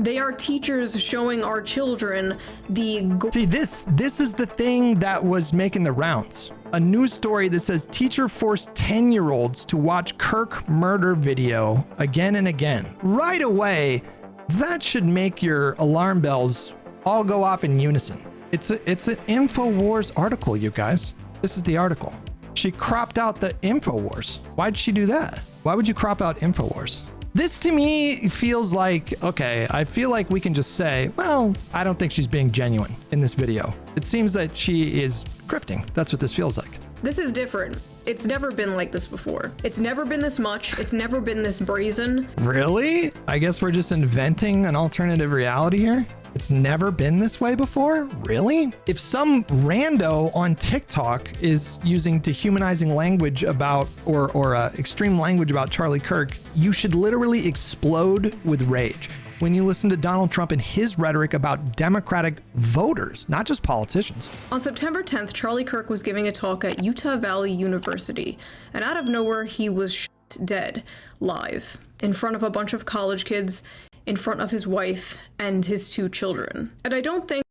They are teachers showing our children the... See, this is the thing that was making the rounds. A news story that says teacher forced 10-year-olds to watch Kirk murder video again and again. Right away, that should make your alarm bells all go off in unison. It's an INFOWARS article, you guys. This is the article. She cropped out the INFOWARS. Why'd she do that? Why would you crop out INFOWARS? This to me feels like, okay, I feel like we can just say, well, I don't think she's being genuine in this video. It seems that she is grifting. That's what this feels like. This is different. It's never been like this before. It's never been this much. It's never been this brazen. Really? I guess we're just inventing an alternative reality here. It's never been this way before? Really? If some rando on TikTok is using dehumanizing language about, or extreme language about Charlie Kirk, you should literally explode with rage when you listen to Donald Trump and his rhetoric about Democratic voters, not just politicians. On September 10th, Charlie Kirk was giving a talk at Utah Valley University, and out of nowhere, he was shot dead, live, in front of a bunch of college kids, in front of his wife and his 2 children. And I don't think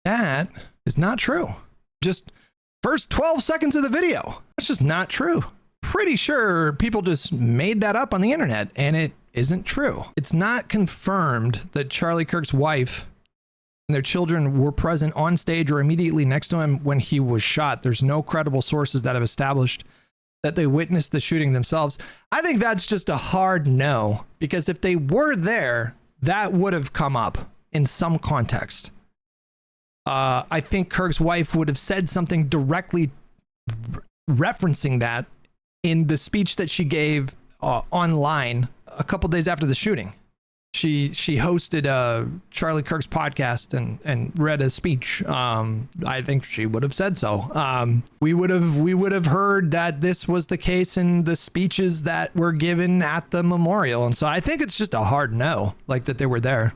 that is not true. Just first 12 seconds of the video. That's just not true. Pretty sure people just made that up on the internet, and it isn't true. It's not confirmed that Charlie Kirk's wife and their children were present on stage or immediately next to him when he was shot. There's no credible sources that have established that they witnessed the shooting themselves. I think that's just a hard no, because if they were there, that would have come up in some context. I think Kirk's wife would have said something directly referencing that in the speech that she gave online a couple days after the shooting. She hosted Charlie Kirk's podcast and read a speech. I think she would have said so. We would have heard that this was the case in the speeches that were given at the memorial. And so I think it's just a hard no, like that they were there.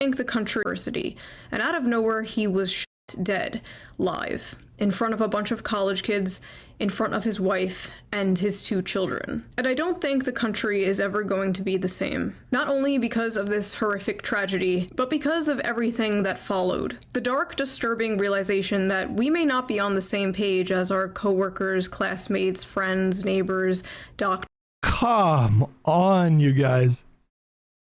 I think the country university, and out of nowhere, he was shot dead, live, in front of a bunch of college kids, in front of his wife and his 2 children. And I don't think the country is ever going to be the same. Not only because of this horrific tragedy, but because of everything that followed. The dark, disturbing realization that we may not be on the same page as our coworkers, classmates, friends, neighbors, doctors. Come on, you guys.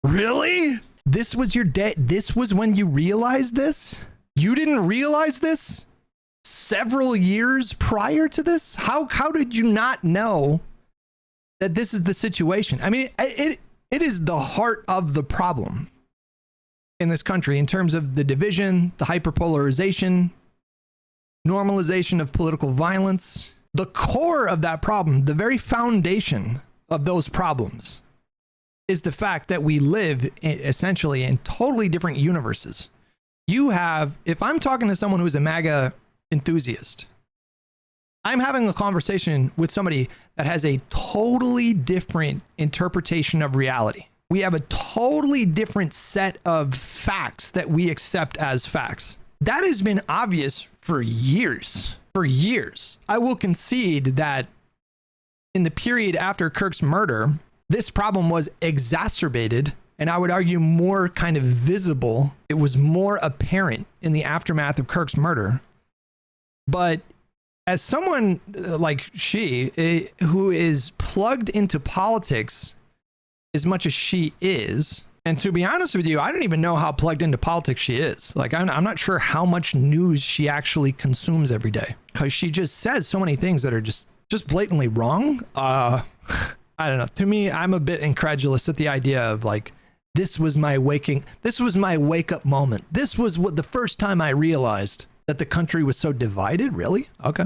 Really? This was your day? This was when you realized this? You didn't realize this several years prior to this? How did you not know that this is the situation? I mean, it is the heart of the problem in this country in terms of the division, the hyperpolarization, normalization of political violence. The core of that problem, the very foundation of those problems, is the fact that we live essentially in totally different universes. You have, if I'm talking to someone who's a MAGA enthusiast, I'm having a conversation with somebody that has a totally different interpretation of reality. We have a totally different set of facts that we accept as facts. That has been obvious for years. For years. I will concede that in the period after Kirk's murder, this problem was exacerbated, and I would argue more kind of visible. It was more apparent in the aftermath of Kirk's murder. But as someone like she, who is plugged into politics as much as she is, and to be honest with you, I don't even know how plugged into politics she is. Like, I'm not sure how much news she actually consumes every day, because she just says so many things that are just blatantly wrong. I don't know. To me, I'm a bit incredulous at the idea of like, this was my wake up moment. This was the first time I realized that the country was so divided. Really? Okay.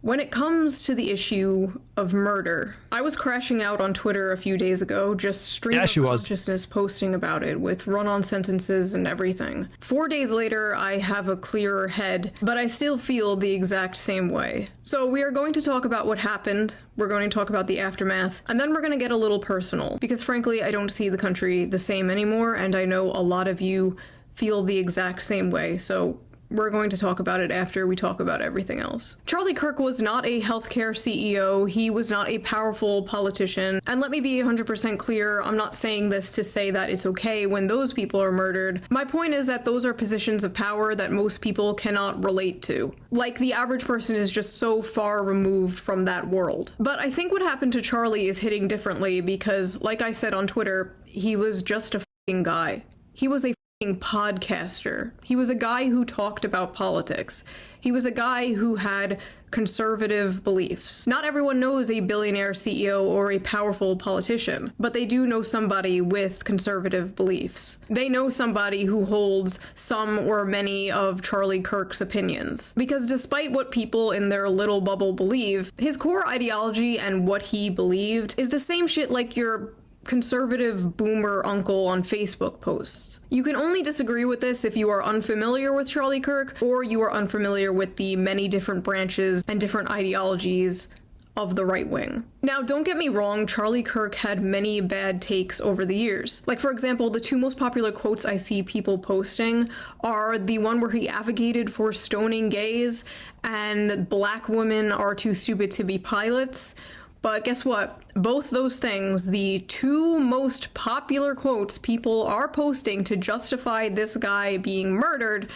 When it comes to the issue of murder, I was crashing out on Twitter a few days ago, just stream of consciousness posting about it with run-on sentences and everything. 4 days later, I have a clearer head, but I still feel the exact same way. So we are going to talk about what happened, we're going to talk about the aftermath, and then we're going to get a little personal, because frankly, I don't see the country the same anymore, and I know a lot of you feel the exact same way. So we're going to talk about it after we talk about everything else. Charlie Kirk was not a healthcare CEO. He was not a powerful politician. And let me be 100% clear, I'm not saying this to say that it's okay when those people are murdered. My point is that those are positions of power that most people cannot relate to. Like, the average person is just so far removed from that world. But I think what happened to Charlie is hitting differently because, like I said on Twitter, he was just a f***ing guy. He was a podcaster. He was a guy who talked about politics. He was a guy who had conservative beliefs. Not everyone knows a billionaire CEO or a powerful politician, but they do know somebody with conservative beliefs. They know somebody who holds some or many of Charlie Kirk's opinions. Because despite what people in their little bubble believe, his core ideology and what he believed is the same shit like your conservative boomer uncle on Facebook posts. You can only disagree with this if you are unfamiliar with Charlie Kirk or you are unfamiliar with the many different branches and different ideologies of the right wing. Now, don't get me wrong, Charlie Kirk had many bad takes over the years. Like, for example, the two most popular quotes I see people posting are the one where he advocated for stoning gays and black women are too stupid to be pilots. But guess what? Both those things, the two most popular quotes people are posting to justify this guy being murdered,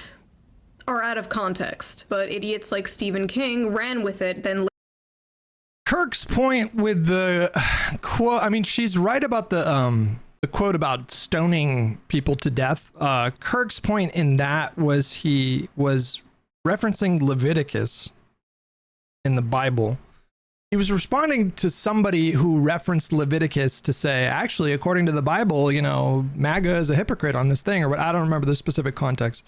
are out of context. But idiots like Stephen King ran with it, then Kirk's point with the quote, I mean, she's right about the quote about stoning people to death. Kirk's point in that was he was referencing Leviticus in the Bible. He was responding to somebody who referenced Leviticus to say, actually, according to the Bible, you know, MAGA is a hypocrite on this thing, or what, I don't remember the specific context.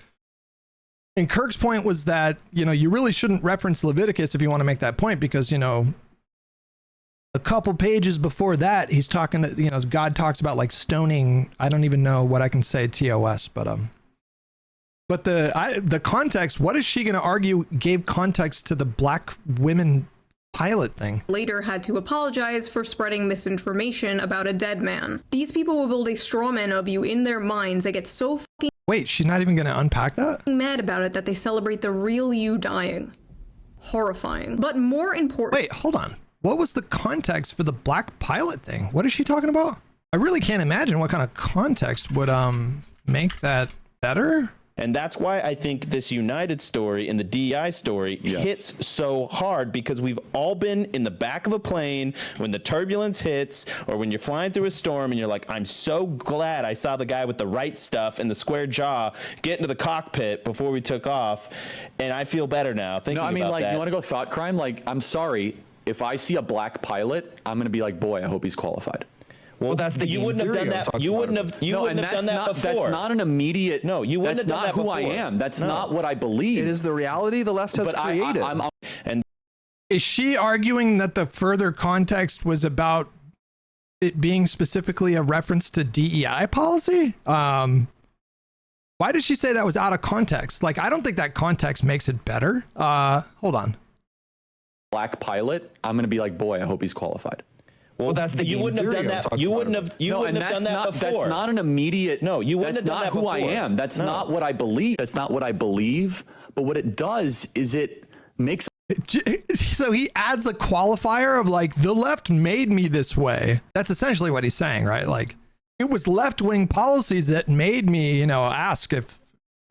And Kirk's point was that, you know, you really shouldn't reference Leviticus if you want to make that point, because, you know, a couple pages before that, he's talking to, you know, God talks about like stoning. I don't even know what I can say TOS, but the context, what is she going to argue gave context to the black women pilot thing? Later had to apologize for spreading misinformation about a dead man. These people will build a straw man of you in their minds. They get so fucking Wait, she's not even going to unpack that? mad about it that they celebrate the real you dying. Horrifying. But more important— Wait, hold on. What was the context for the black pilot thing? What is she talking about? I really can't imagine what kind of context would make that better. And that's why I think this United story and the DEI story hits so hard, because we've all been in the back of a plane when the turbulence hits, or when you're flying through a storm and you're like, I'm so glad I saw the guy with the right stuff and the square jaw get into the cockpit before we took off, and I feel better now thinking about that. No, I mean, like, you want to go thought crime? Like, I'm sorry, if I see a black pilot, I'm going to be like, boy, I hope he's qualified. Well, that's the— you wouldn't have done that. You wouldn't have done that before. That's not an immediate— No, you wouldn't have done that before. That's not who I am. That's not what I believe. It is the reality the left has created. And is she arguing that the further context was about it being specifically a reference to DEI policy? Why did she say that was out of context? Like, I don't think that context makes it better. Hold on. Black pilot, I'm going to be like, boy, I hope he's qualified. Well, that's the— you wouldn't have done that. You wouldn't have done that before. That's not an immediate— No, you wouldn't have done that before. That's not who I am. That's not what I believe. That's not what I believe. But what it does is it makes— So he adds a qualifier of like, the left made me this way. That's essentially what he's saying, right? Like, it was left-wing policies that made me, you know,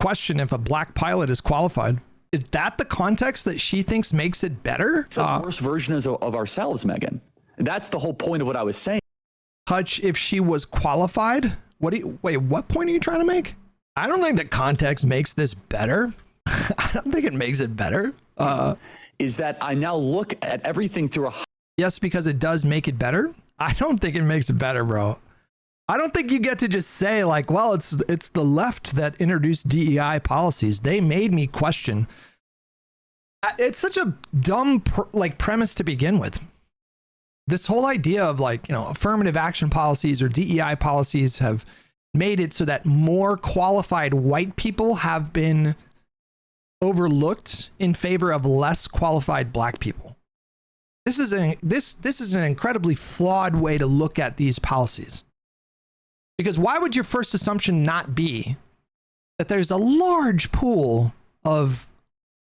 question if a black pilot is qualified. Is that the context that she thinks makes it better? It's a worse version of ourselves, Megan. That's the whole point of what I was saying. Hutch, if she was qualified, wait, what point are you trying to make? I don't think the context makes this better. I don't think it makes it better. Is that I now look at everything through a— Yes, because it does make it better. I don't think it makes it better, bro. I don't think you get to just say like, well, it's the left that introduced DEI policies. They made me question. It's such a dumb premise to begin with. This whole idea of like, you know, affirmative action policies or DEI policies have made it so that more qualified white people have been overlooked in favor of less qualified black people. This is an incredibly flawed way to look at these policies. Because why would your first assumption not be that there's a large pool of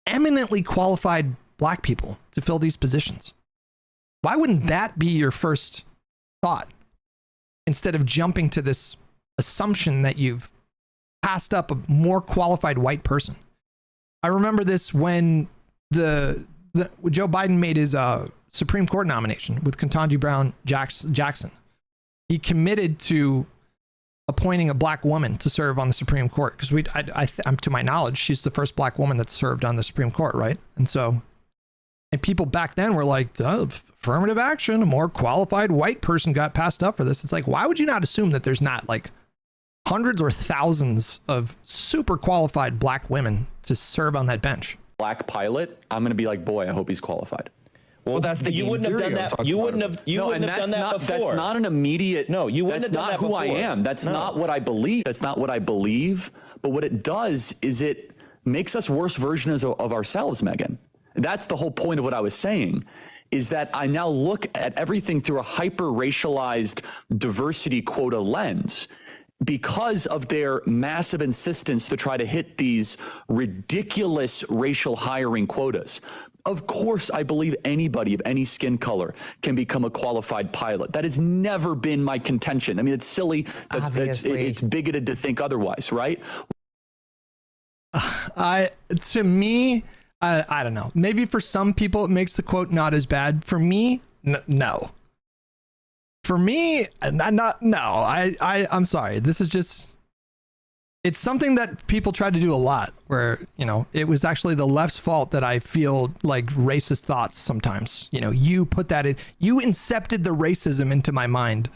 eminently qualified black people to fill these positions. Why wouldn't that be your first thought instead of jumping to this assumption that you've passed up a more qualified white person? I remember this when Joe Biden made his Supreme Court nomination with Ketanji Brown Jackson. He committed to appointing a black woman to serve on the Supreme Court because to my knowledge, she's the first black woman that served on the Supreme Court, right? And people back then were like, oh, affirmative action, a more qualified white person got passed up for this. It's like, why would you not assume that there's not like hundreds or thousands of super qualified black women to serve on that bench? Black pilot, I'm going to be like, boy, I hope he's qualified. Well, that's the you wouldn't have done that. You wouldn't have done that before. That's not an immediate. No, you wouldn't have done that before. That's not who I am. That's not what I believe. That's not what I believe. But what it does is it makes us worse versions of ourselves, Megan. That's the whole point of what I was saying, is that I now look at everything through a hyper-racialized diversity quota lens because of their massive insistence to try to hit these ridiculous racial hiring quotas. Of course, I believe anybody of any skin color can become a qualified pilot. That has never been my contention. I mean, it's silly. It's bigoted to think otherwise, right? To me, I don't know. Maybe for some people it makes the quote not as bad. For me, no. For me, I'm sorry. This is just, it's something that people try to do a lot where, you know, it was actually the left's fault that I feel like racist thoughts sometimes. You know, you put that in, you incepted the racism into my mind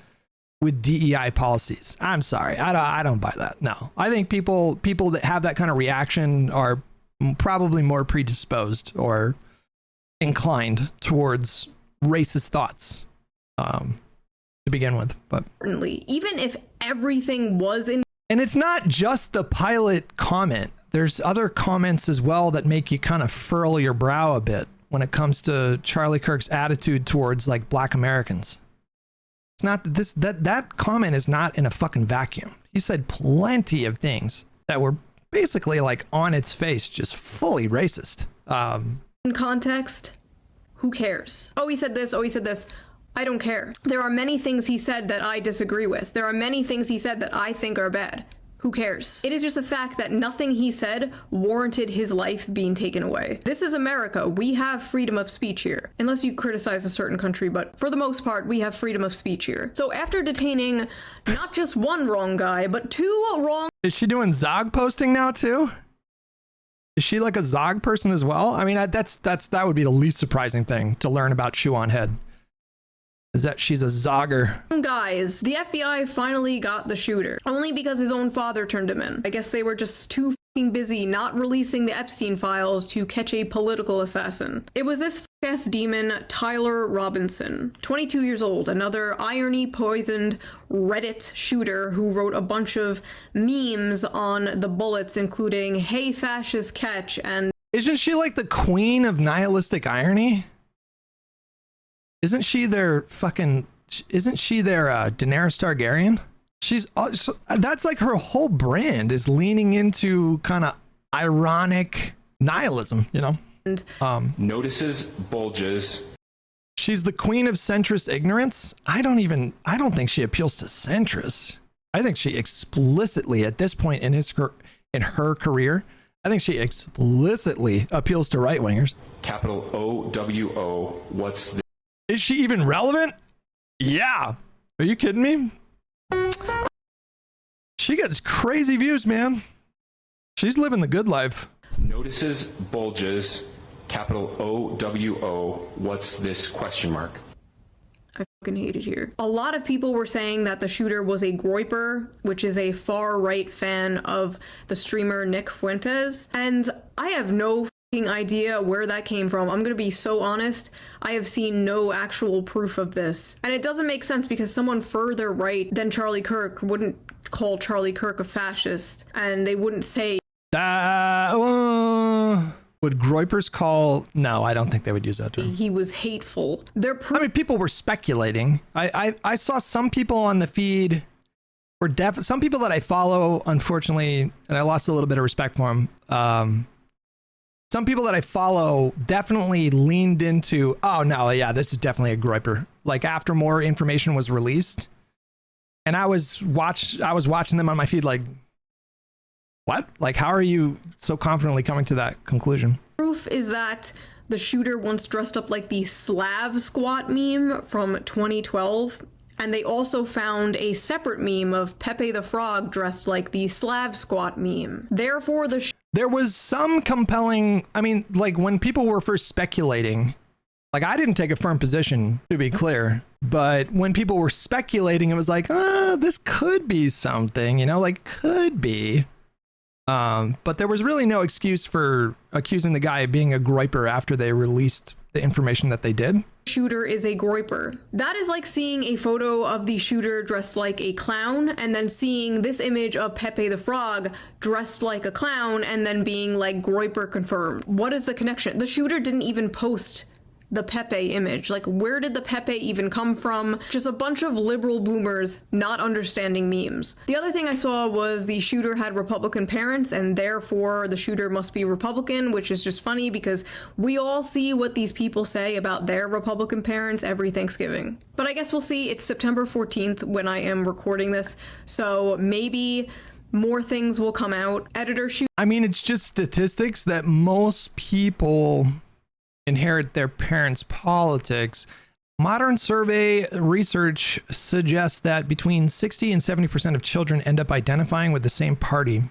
with DEI policies. I'm sorry. I don't buy that. No, I think people that have that kind of reaction are probably more predisposed or inclined towards racist thoughts to begin with. But even if everything was in, and it's not just the pilot comment, there's other comments as well that make you kind of furl your brow a bit when it comes to Charlie Kirk's attitude towards like black Americans. It's not that comment is not in a fucking vacuum. He said plenty of things that were basically like on its face, just fully racist. In context, who cares? Oh, he said this. Oh, he said this. I don't care. There are many things he said that I disagree with. There are many things he said that I think are bad. Who cares? It is just a fact that nothing he said warranted his life being taken away. This is America. We have freedom of speech here. Unless you criticize a certain country, but for the most part, we have freedom of speech here. So after detaining not just one wrong guy, but two wrong... Is she doing Zog posting now too? Is she like a Zog person as well? I mean, that would be the least surprising thing to learn about Shoe0nHead, is that she's a Zogger. Guys, the FBI finally got the shooter, only because his own father turned him in. I guess they were just too fucking busy not releasing the Epstein files to catch a political assassin. It was this ass demon, Tyler Robinson, 22 years old, another irony-poisoned Reddit shooter who wrote a bunch of memes on the bullets, including "Hey fascist catch" and... Isn't she like the queen of nihilistic irony? Isn't she their Daenerys Targaryen? That's like her whole brand is leaning into kind of ironic nihilism, you know? Notices bulges. She's the queen of centrist ignorance. I don't think she appeals to centrists. I think she explicitly, at this point in her career, I think she explicitly appeals to right wingers. Capital OWO. What's the... Is she even relevant? Yeah. Are you kidding me? She gets crazy views, man. She's living the good life. Notices bulges. Capital OWO. What's this question mark? I fucking hate it here. A lot of people were saying that the shooter was a groiper, which is a far-right fan of the streamer Nick Fuentes, and I have no idea where that came from. I'm gonna be so honest, I have seen no actual proof of this. And it doesn't make sense because someone further right than Charlie Kirk wouldn't call Charlie Kirk a fascist, and they wouldn't say... Would groipers call... No, I don't think they would use that term. He was hateful. I mean, people were speculating. I saw some people on the feed, or some people that I follow, unfortunately, and I lost a little bit of respect for them, some people that I follow definitely leaned into, oh no, yeah, this is definitely a griper. Like after more information was released, and I was watching them on my feed like, what? Like, how are you so confidently coming to that conclusion? Proof is that the shooter once dressed up like the Slav squat meme from 2012. And they also found a separate meme of Pepe the Frog dressed like the Slav squat meme. Therefore, there was some compelling, I mean, like when people were first speculating, like I didn't take a firm position, to be clear, but when people were speculating, it was like, this could be something, you know, like could be. But there was really no excuse for accusing the guy of being a griper after they released the information that they did. Shooter is a groiper. That is like seeing a photo of the shooter dressed like a clown and then seeing this image of Pepe the Frog dressed like a clown and then being like groiper confirmed. What is the connection? The shooter didn't even post the Pepe image. Like, where did the Pepe even come from? Just a bunch of liberal boomers not understanding memes. The other thing I saw was the shooter had Republican parents and therefore the shooter must be Republican, which is just funny because we all see what these people say about their Republican parents every Thanksgiving. But I guess we'll see. It's September 14th when I am recording this, so maybe more things will come out. Editor shoot. I mean, it's just statistics that most people inherit their parents' politics. Modern survey research suggests that between 60 and 70% of children end up identifying with the same party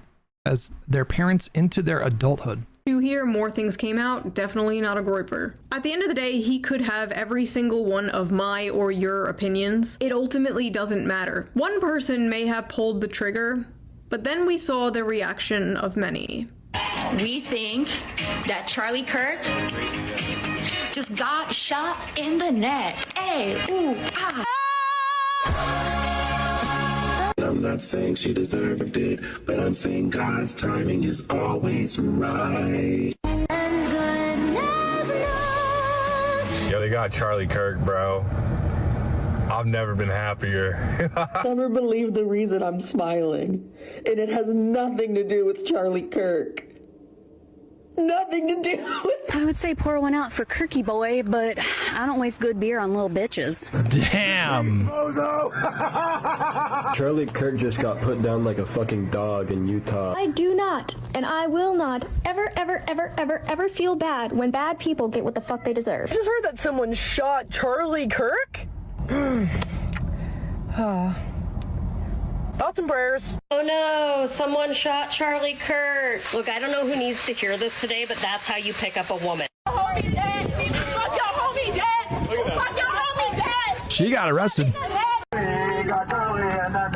as their parents into their adulthood. To hear more things came out, definitely not a groiper. At the end of the day, he could have every single one of my or your opinions. It ultimately doesn't matter. One person may have pulled the trigger, but then we saw the reaction of many. We think that Charlie Kirk just got shot in the neck. Hey, ooh, ah. I'm not saying she deserved it, but I'm saying God's timing is always right. Yo, they got Charlie Kirk, bro. I've never been happier. Never believe the reason I'm smiling. And it has nothing to do with Charlie Kirk. Nothing to do with... I would say pour one out for Kirky boy, but I don't waste good beer on little bitches. Damn. Charlie Kirk just got put down like a fucking dog in Utah. I do not, and I will not, ever feel bad when bad people get what the fuck they deserve. I just heard that someone shot Charlie Kirk? Thoughts and prayers. Oh no, someone shot Charlie Kirk. Look, I don't know who needs to hear this today, but that's how you pick up a woman. Homie dead. Fuck your homie dead. Fuck your homie dead. She got arrested. We got Charlie and that.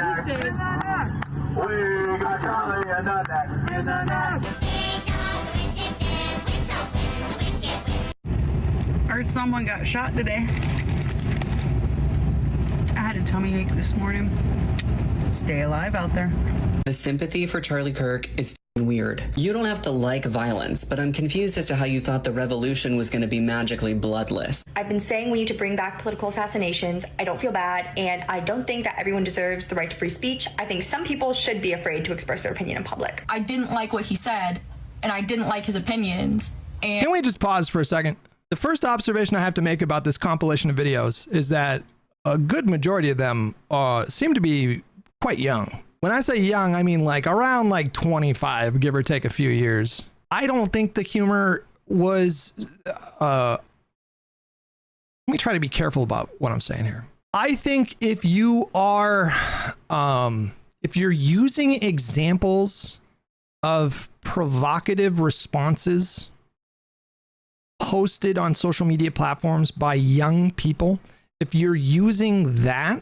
We got Charlie and that. Heard someone got shot today. I had a tummy ache this morning. Stay alive out there. The sympathy for Charlie Kirk is weird. You don't have to like violence, but I'm confused as to how you thought the revolution was going to be magically bloodless. I've been saying we need to bring back political assassinations. I don't feel bad, and I don't think that everyone deserves the right to free speech. I think some people should be afraid to express their opinion in public. I didn't like what he said, and I didn't like his opinions. And can we just pause for a second? The first observation I have to make about this compilation of videos is that a good majority of them seem to be quite young. When I say young, I mean like around like 25, give or take a few years. I don't think the humor was, let me try to be careful about what I'm saying here. I think if you are, if you're using examples of provocative responses posted on social media platforms by young people, if you're using that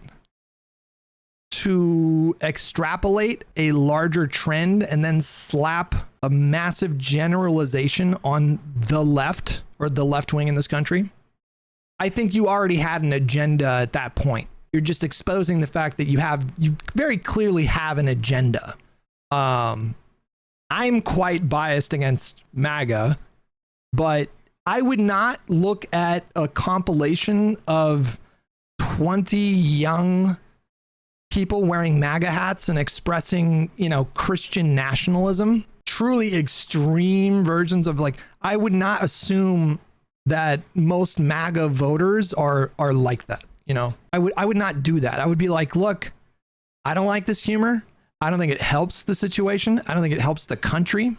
to extrapolate a larger trend and then slap a massive generalization on the left or the left wing in this country, I think you already had an agenda at that point. You're just exposing the fact that you very clearly have an agenda. I'm quite biased against MAGA, but I would not look at a compilation of 20 young people wearing MAGA hats and expressing, you know, Christian nationalism, truly extreme versions of like, I would not assume that most MAGA voters are like that. You know, I would not do that. I would be like, look, I don't like this humor. I don't think it helps the situation. I don't think it helps the country.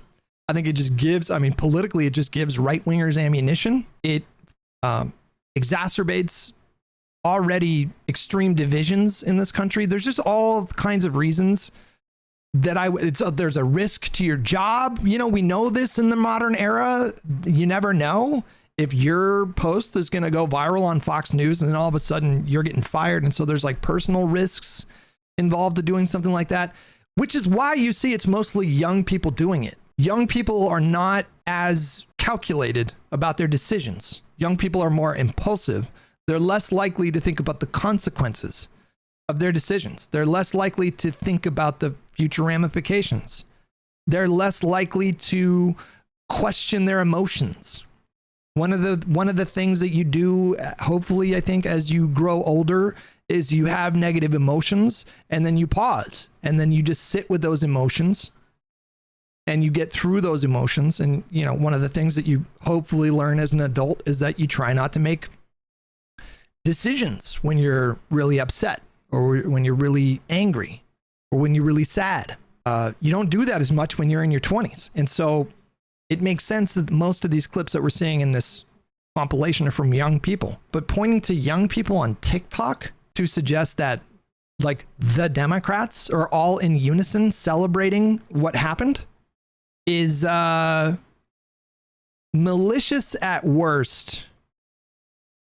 I think it just gives, I mean, politically, it just gives right-wingers ammunition. It exacerbates already extreme divisions in this country. There's just all kinds of reasons that there's a risk to your job. You know, we know this in the modern era. You never know if your post is going to go viral on Fox News and then all of a sudden you're getting fired. And so there's like personal risks involved to doing something like that, which is why you see it's mostly young people doing it. Young people are not as calculated about their decisions. Young people are more impulsive. They're less likely to think about the consequences of their decisions. They're less likely to think about the future ramifications. They're less likely to question their emotions. One of the things that you do, hopefully, I think, as you grow older, is you have negative emotions and then you pause and then you just sit with those emotions and you get through those emotions. And, you know, one of the things that you hopefully learn as an adult is that you try not to make decisions when you're really upset or when you're really angry or when you're really sad. You don't do that as much when you're in your 20s. And so it makes sense that most of these clips that we're seeing in this compilation are from young people. But pointing to young people on TikTok to suggest that like the Democrats are all in unison celebrating what happened is malicious at worst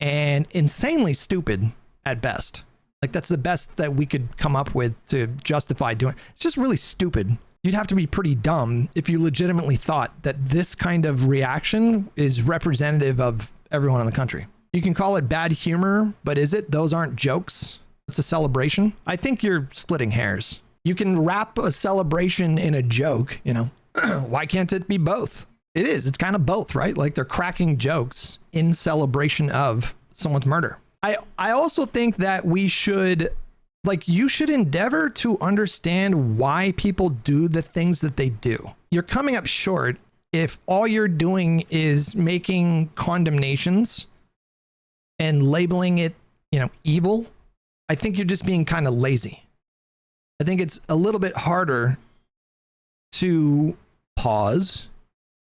and insanely stupid at best. Like that's the best that we could come up with to justify doing. It's just really stupid. You'd have to be pretty dumb if you legitimately thought that this kind of reaction is representative of everyone in the country. You can call it bad humor, but is it? Those aren't jokes. It's a celebration. I think you're splitting hairs. You can wrap a celebration in a joke, you know. Why can't it be both? It is. It's kind of both, right? Like they're cracking jokes in celebration of someone's murder. I also think that we should, like, you should endeavor to understand why people do the things that they do. You're coming up short if all you're doing is making condemnations and labeling it, you know, evil. I think you're just being kind of lazy. I think it's a little bit harder to pause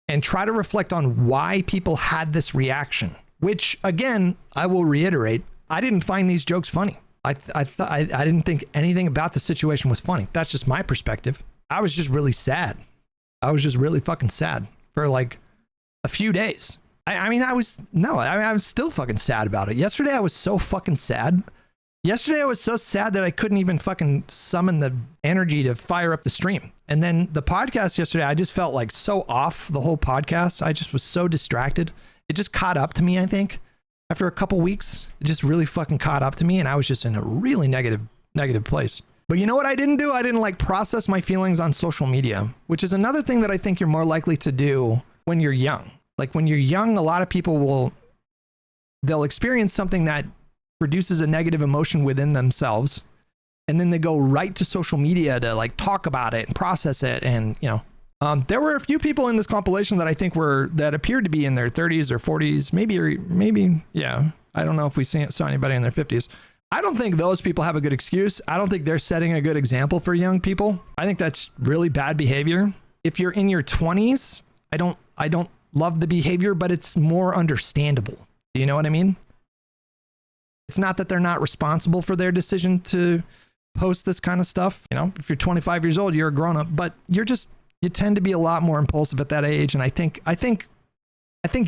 and try to reflect on why people had this reaction, which again, I will reiterate, I didn't find these jokes funny. I didn't think anything about the situation was funny. That's just my perspective. I was just really sad. I was just really fucking sad for like a few days. I was still fucking sad about it. Yesterday, I was so fucking sad. Yesterday, I was so sad that I couldn't even fucking summon the energy to fire up the stream. And then the podcast yesterday, I just felt like so off the whole podcast. I just was so distracted. It just caught up to me, I think. After a couple weeks, it just really fucking caught up to me. And I was just in a really negative place. But you know what I didn't do? I didn't like process my feelings on social media, which is another thing that I think you're more likely to do when you're young. Like when you're young, a lot of people they'll experience something that produces a negative emotion within themselves. And then they go right to social media to like talk about it and process it. And, you know, there were a few people in this compilation that I think that appeared to be in their 30s or 40s, maybe, yeah. I don't know if we saw anybody in their 50s. I don't think those people have a good excuse. I don't think they're setting a good example for young people. I think that's really bad behavior. If you're in your 20s, I don't love the behavior, but it's more understandable. Do you know what I mean? It's not that they're not responsible for their decision to post this kind of stuff. You know, if you're 25 years old, you're a grown up, but you tend to be a lot more impulsive at that age. And I think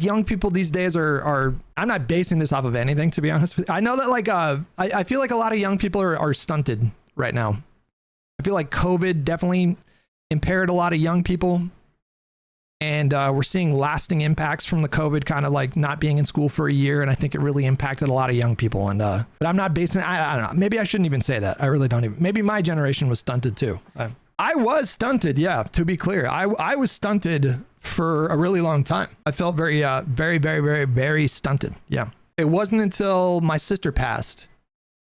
young people these days are I'm not basing this off of anything, to be honest with you. I know that like, I feel like a lot of young people are stunted right now. I feel like COVID definitely impaired a lot of young people. And we're seeing lasting impacts from the COVID kind of like not being in school for a year. And I think it really impacted a lot of young people. And but I'm not basing I don't know. Maybe I shouldn't even say that. I really don't even. Maybe my generation was stunted too. I was stunted. Yeah, to be clear, I was stunted for a really long time. I felt very, very stunted. Yeah. It wasn't until my sister passed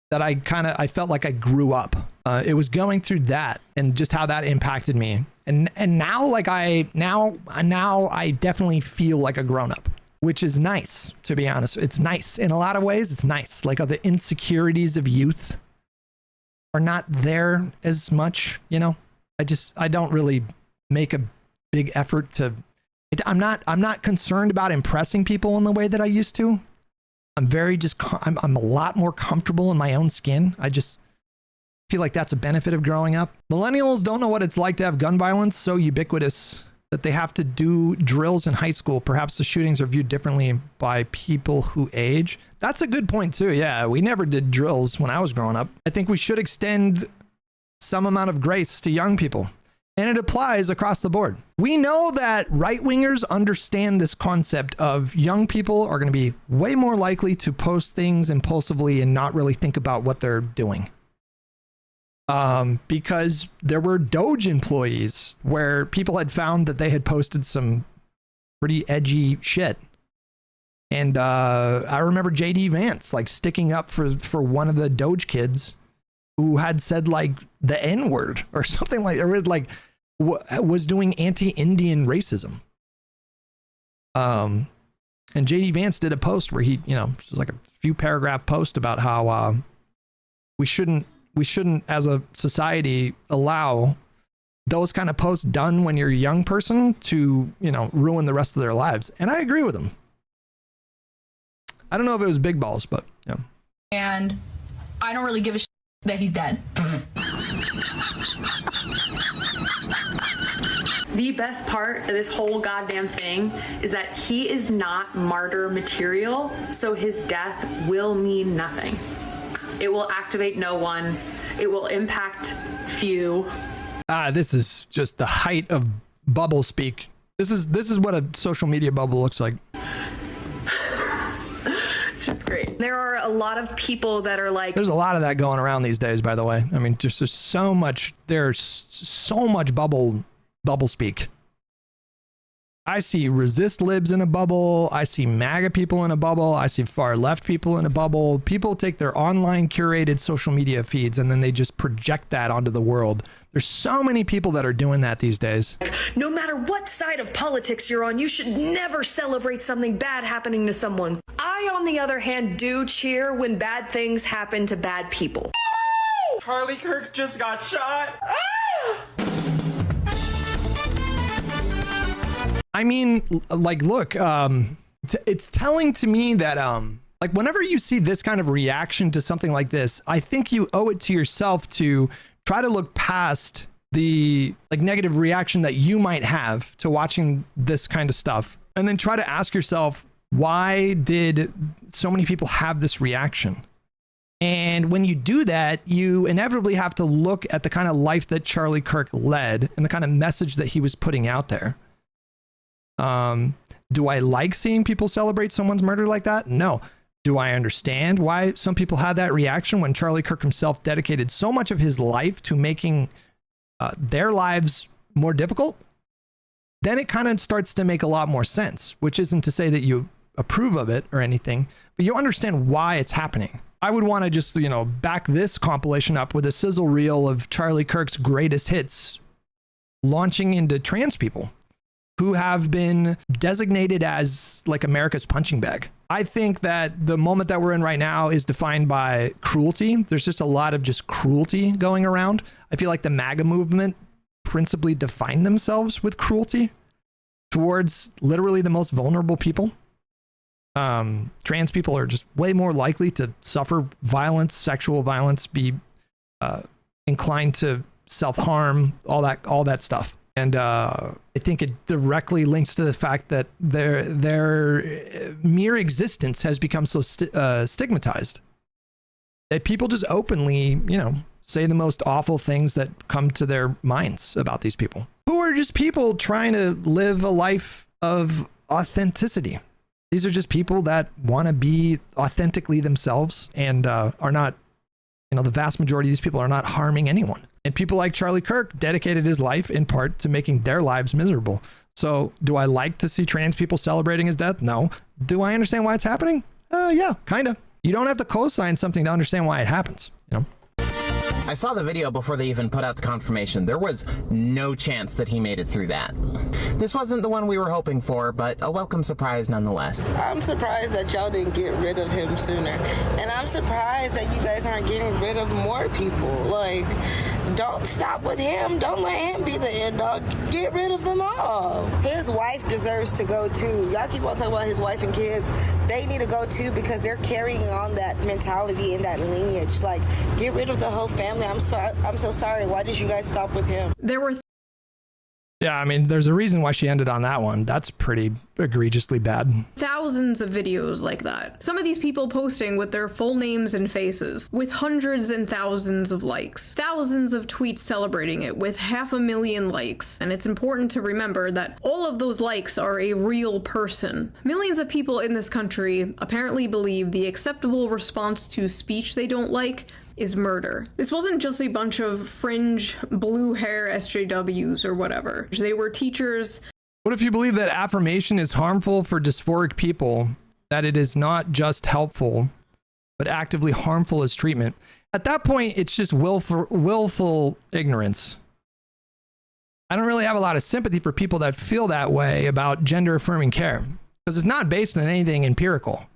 that I felt like I grew up. It was going through that and just how that impacted me. And now, like now I definitely feel like a grown up, which is nice, to be honest. It's nice in a lot of ways. It's nice. Like the insecurities of youth are not there as much, you know. I don't really make a big effort to. I'm not concerned about impressing people in the way that I used to. I'm a lot more comfortable in my own skin. I just feel like that's a benefit of growing up. Millennials don't know what it's like to have gun violence so ubiquitous that they have to do drills in high school. Perhaps the shootings are viewed differently by people who age. That's a good point too. Yeah, we never did drills when I was growing up. I think we should extend some amount of grace to young people. And it applies across the board. We know that right-wingers understand this concept of young people are going to be way more likely to post things impulsively and not really think about what they're doing. Because there were Doge employees where people had found that they had posted some pretty edgy shit. And I remember JD Vance like sticking up for one of the Doge kids who had said like the N-word or something like, or like was doing anti-Indian racism. And JD Vance did a post where he, you know, it was like a few paragraph post about how we shouldn't as a society allow those kind of posts done when you're a young person to, you know, ruin the rest of their lives. And I agree with him. I don't know if it was big balls, but yeah. And I don't really give a shit that he's dead. The best part of this whole goddamn thing is that he is not martyr material, so his death will mean nothing. It will activate no one. It will impact few. This is just the height of bubble speak. This is what a social media bubble looks like. It's just great. There are a lot of people that are like... There's a lot of that going around these days, by the way. I mean, just there's so much bubble speak. I see resist libs in a bubble. I see MAGA people in a bubble. I see far left people in a bubble. People take their online curated social media feeds and then they just project that onto the world. There's so many people that are doing that these days. No matter what side of politics you're on, you should never celebrate something bad happening to someone. I, on the other hand, do cheer when bad things happen to bad people. Charlie Kirk just got shot. I mean, like, look, it's telling to me that, like, whenever you see this kind of reaction to something like this, I think you owe it to yourself to try to look past the, like, negative reaction that you might have to watching this kind of stuff. And then try to ask yourself, why did so many people have this reaction? And when you do that, you inevitably have to look at the kind of life that Charlie Kirk led and the kind of message that he was putting out there. Do I like seeing people celebrate someone's murder like that? No. Do I understand why some people had that reaction when Charlie Kirk himself dedicated so much of his life to making their lives more difficult? Then it kind of starts to make a lot more sense, which isn't to say that you approve of it or anything, but you understand why it's happening. I would want to just, you know, back this compilation up with a sizzle reel of Charlie Kirk's greatest hits launching into trans people who have been designated as like America's punching bag. I think that the moment that we're in right now is defined by cruelty. There's just a lot of just cruelty going around. I feel like the MAGA movement principally defined themselves with cruelty towards literally the most vulnerable people. Trans people are just way more likely to suffer violence, sexual violence, be inclined to self-harm, all that stuff. And I think it directly links to the fact that their mere existence has become so stigmatized that people just openly, you know, say the most awful things that come to their minds about these people, who are just people trying to live a life of authenticity. These are just people that want to be authentically themselves and are not, you know, the vast majority of these people are not harming anyone. And people like Charlie Kirk dedicated his life in part to making their lives miserable. So do I like to see trans people celebrating his death? No. Do I understand why it's happening? Yeah, kind of. You don't have to co-sign something to understand why it happens, you know? I saw the video before they even put out the confirmation. There was no chance that he made it through that. This wasn't the one we were hoping for, but a welcome surprise nonetheless. I'm surprised that y'all didn't get rid of him sooner. And I'm surprised that you guys aren't getting rid of more people. Like, don't stop with him. Don't let him be the end dog. Get rid of them all. His wife deserves to go too. Y'all keep on talking about his wife and kids. They need to go too because they're carrying on that mentality and that lineage. Like, get rid of the whole family. I'm so sorry. Why did you guys stop with him? There were Yeah, I mean, there's a reason why she ended on that one. That's pretty egregiously bad. thousands of videos like that. Some of these people posting with their full names and faces, with hundreds and thousands of likes. Thousands of tweets celebrating it with 500,000 likes. And it's important to remember that all of those likes are a real person. Millions of people in this country apparently believe the acceptable response to speech they don't like is murder. This wasn't just a bunch of fringe blue hair SJWs or whatever. They were teachers. What if you believe that affirmation is harmful for dysphoric people, that it is not just helpful, but actively harmful as treatment? At that point, it's just willful ignorance. I don't really have a lot of sympathy for people that feel that way about gender affirming care, because it's not based on anything empirical.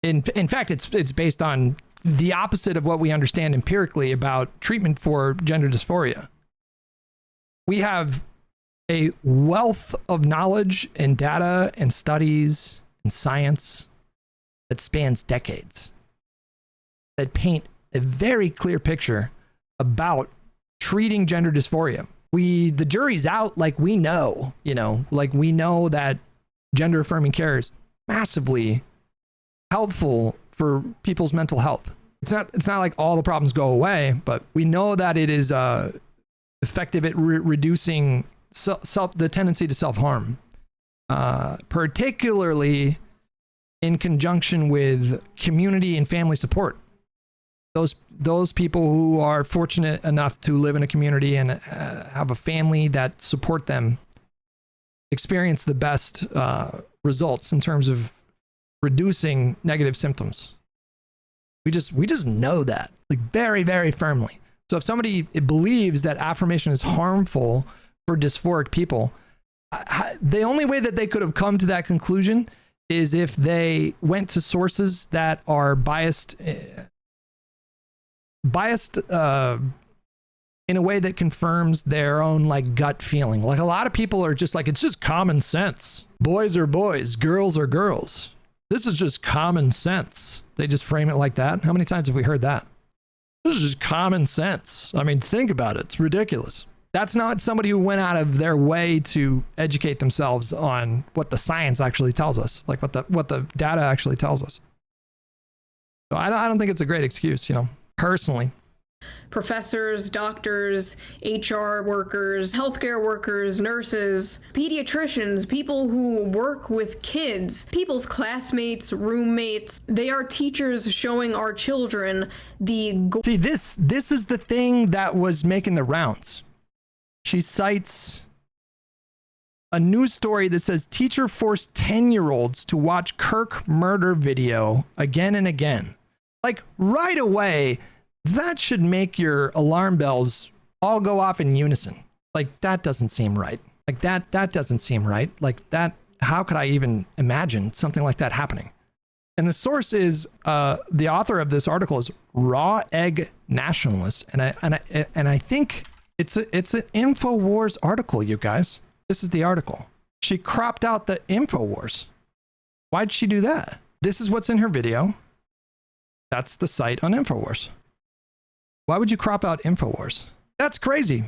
In fact, it's based on the opposite of what we understand empirically about treatment for gender dysphoria. We have a wealth of knowledge and data and studies and science that spans decades that paint a very clear picture about treating gender dysphoria. The jury's out, like we know, like we know that gender affirming care is massively helpful for people's mental health. It's not like all the problems go away, but we know that it is effective at reducing the tendency to self-harm, particularly in conjunction with community and family support. Those people who are fortunate enough to live in a community and have a family that support them experience the best results in terms of reducing negative symptoms. We just know that, like, very, very firmly. So if somebody believes that affirmation is harmful for dysphoric people, the only way that they could have come to that conclusion is if they went to sources that are biased in a way that confirms their own like gut feeling. Like, a lot of people are just like, it's just common sense. Boys are boys, girls are girls. This is just common sense. They just frame it like that. How many times have we heard that? This is just common sense. I mean, think about it. It's ridiculous. That's not somebody who went out of their way to educate themselves on what the science actually tells us, like what the data actually tells us. So I don't think it's a great excuse, personally. Professors, doctors, HR workers, healthcare workers, nurses, pediatricians, people who work with kids, people's classmates, roommates. They are teachers showing our children the... See, this is the thing that was making the rounds. She cites a news story that says teacher forced 10-year-olds to watch Kirk murder video again and again. Like, right away, that should make your alarm bells all go off in unison. Like, that doesn't seem right. Like, that doesn't seem right. Like, that, how could I even imagine something like that happening? And the source is, the author of this article is Raw Egg Nationalist. And I think it's an INFOWARS article, you guys. This is the article. She cropped out the INFOWARS. Why'd she do that? This is what's in her video. That's the site on INFOWARS. Why would you crop out INFOWARS? That's crazy.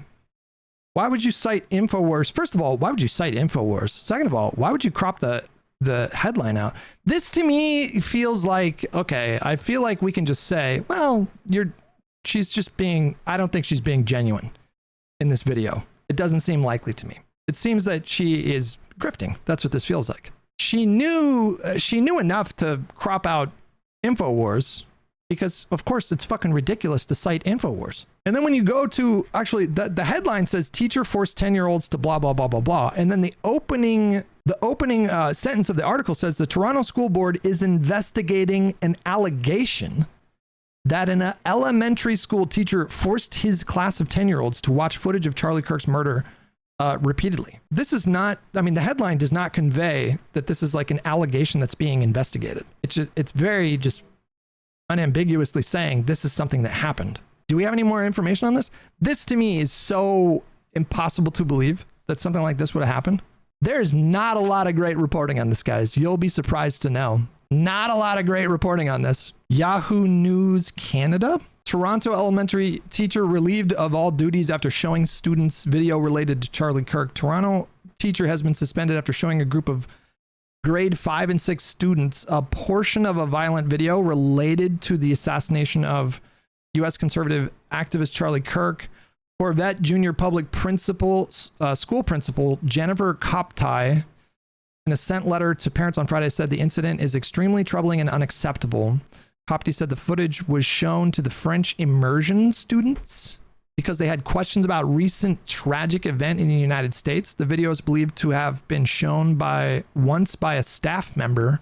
Why would you cite INFOWARS? First of all, why would you cite INFOWARS? Second of all, why would you crop the headline out? This to me feels like, okay, I feel like we can just say, well, she's just being, I don't think she's being genuine in this video. It doesn't seem likely to me. It seems that she is grifting. That's what this feels like. She knew enough to crop out INFOWARS, because of course it's fucking ridiculous to cite INFOWARS. And then when you go to, actually the headline says teacher forced 10-year-olds to blah, blah, blah, blah, blah. And then the opening sentence of the article says the Toronto School Board is investigating an allegation that an elementary school teacher forced his class of 10-year-olds to watch footage of Charlie Kirk's murder repeatedly. This is not, I mean, the headline does not convey that this is like an allegation that's being investigated. It's very just unambiguously saying this is something that happened. Do we have any more information on this? This to me is so impossible to believe that something like this would have happened. There's not a lot of great reporting on this, guys. You'll be surprised to know. Not a lot of great reporting on this. Yahoo News Canada. Toronto elementary teacher relieved of all duties after showing students video related to Charlie Kirk. Toronto teacher has been suspended after showing a group of grade 5 and 6 students a portion of a violent video related to the assassination of U.S. conservative activist Charlie Kirk. Corvette Junior Public Principal, School Principal Jennifer Koptai, in a sent letter to parents on Friday, said the incident is extremely troubling and unacceptable. Koptai said the footage was shown to the French immersion students because they had questions about recent tragic event in the United States. The video is believed to have been shown once by a staff member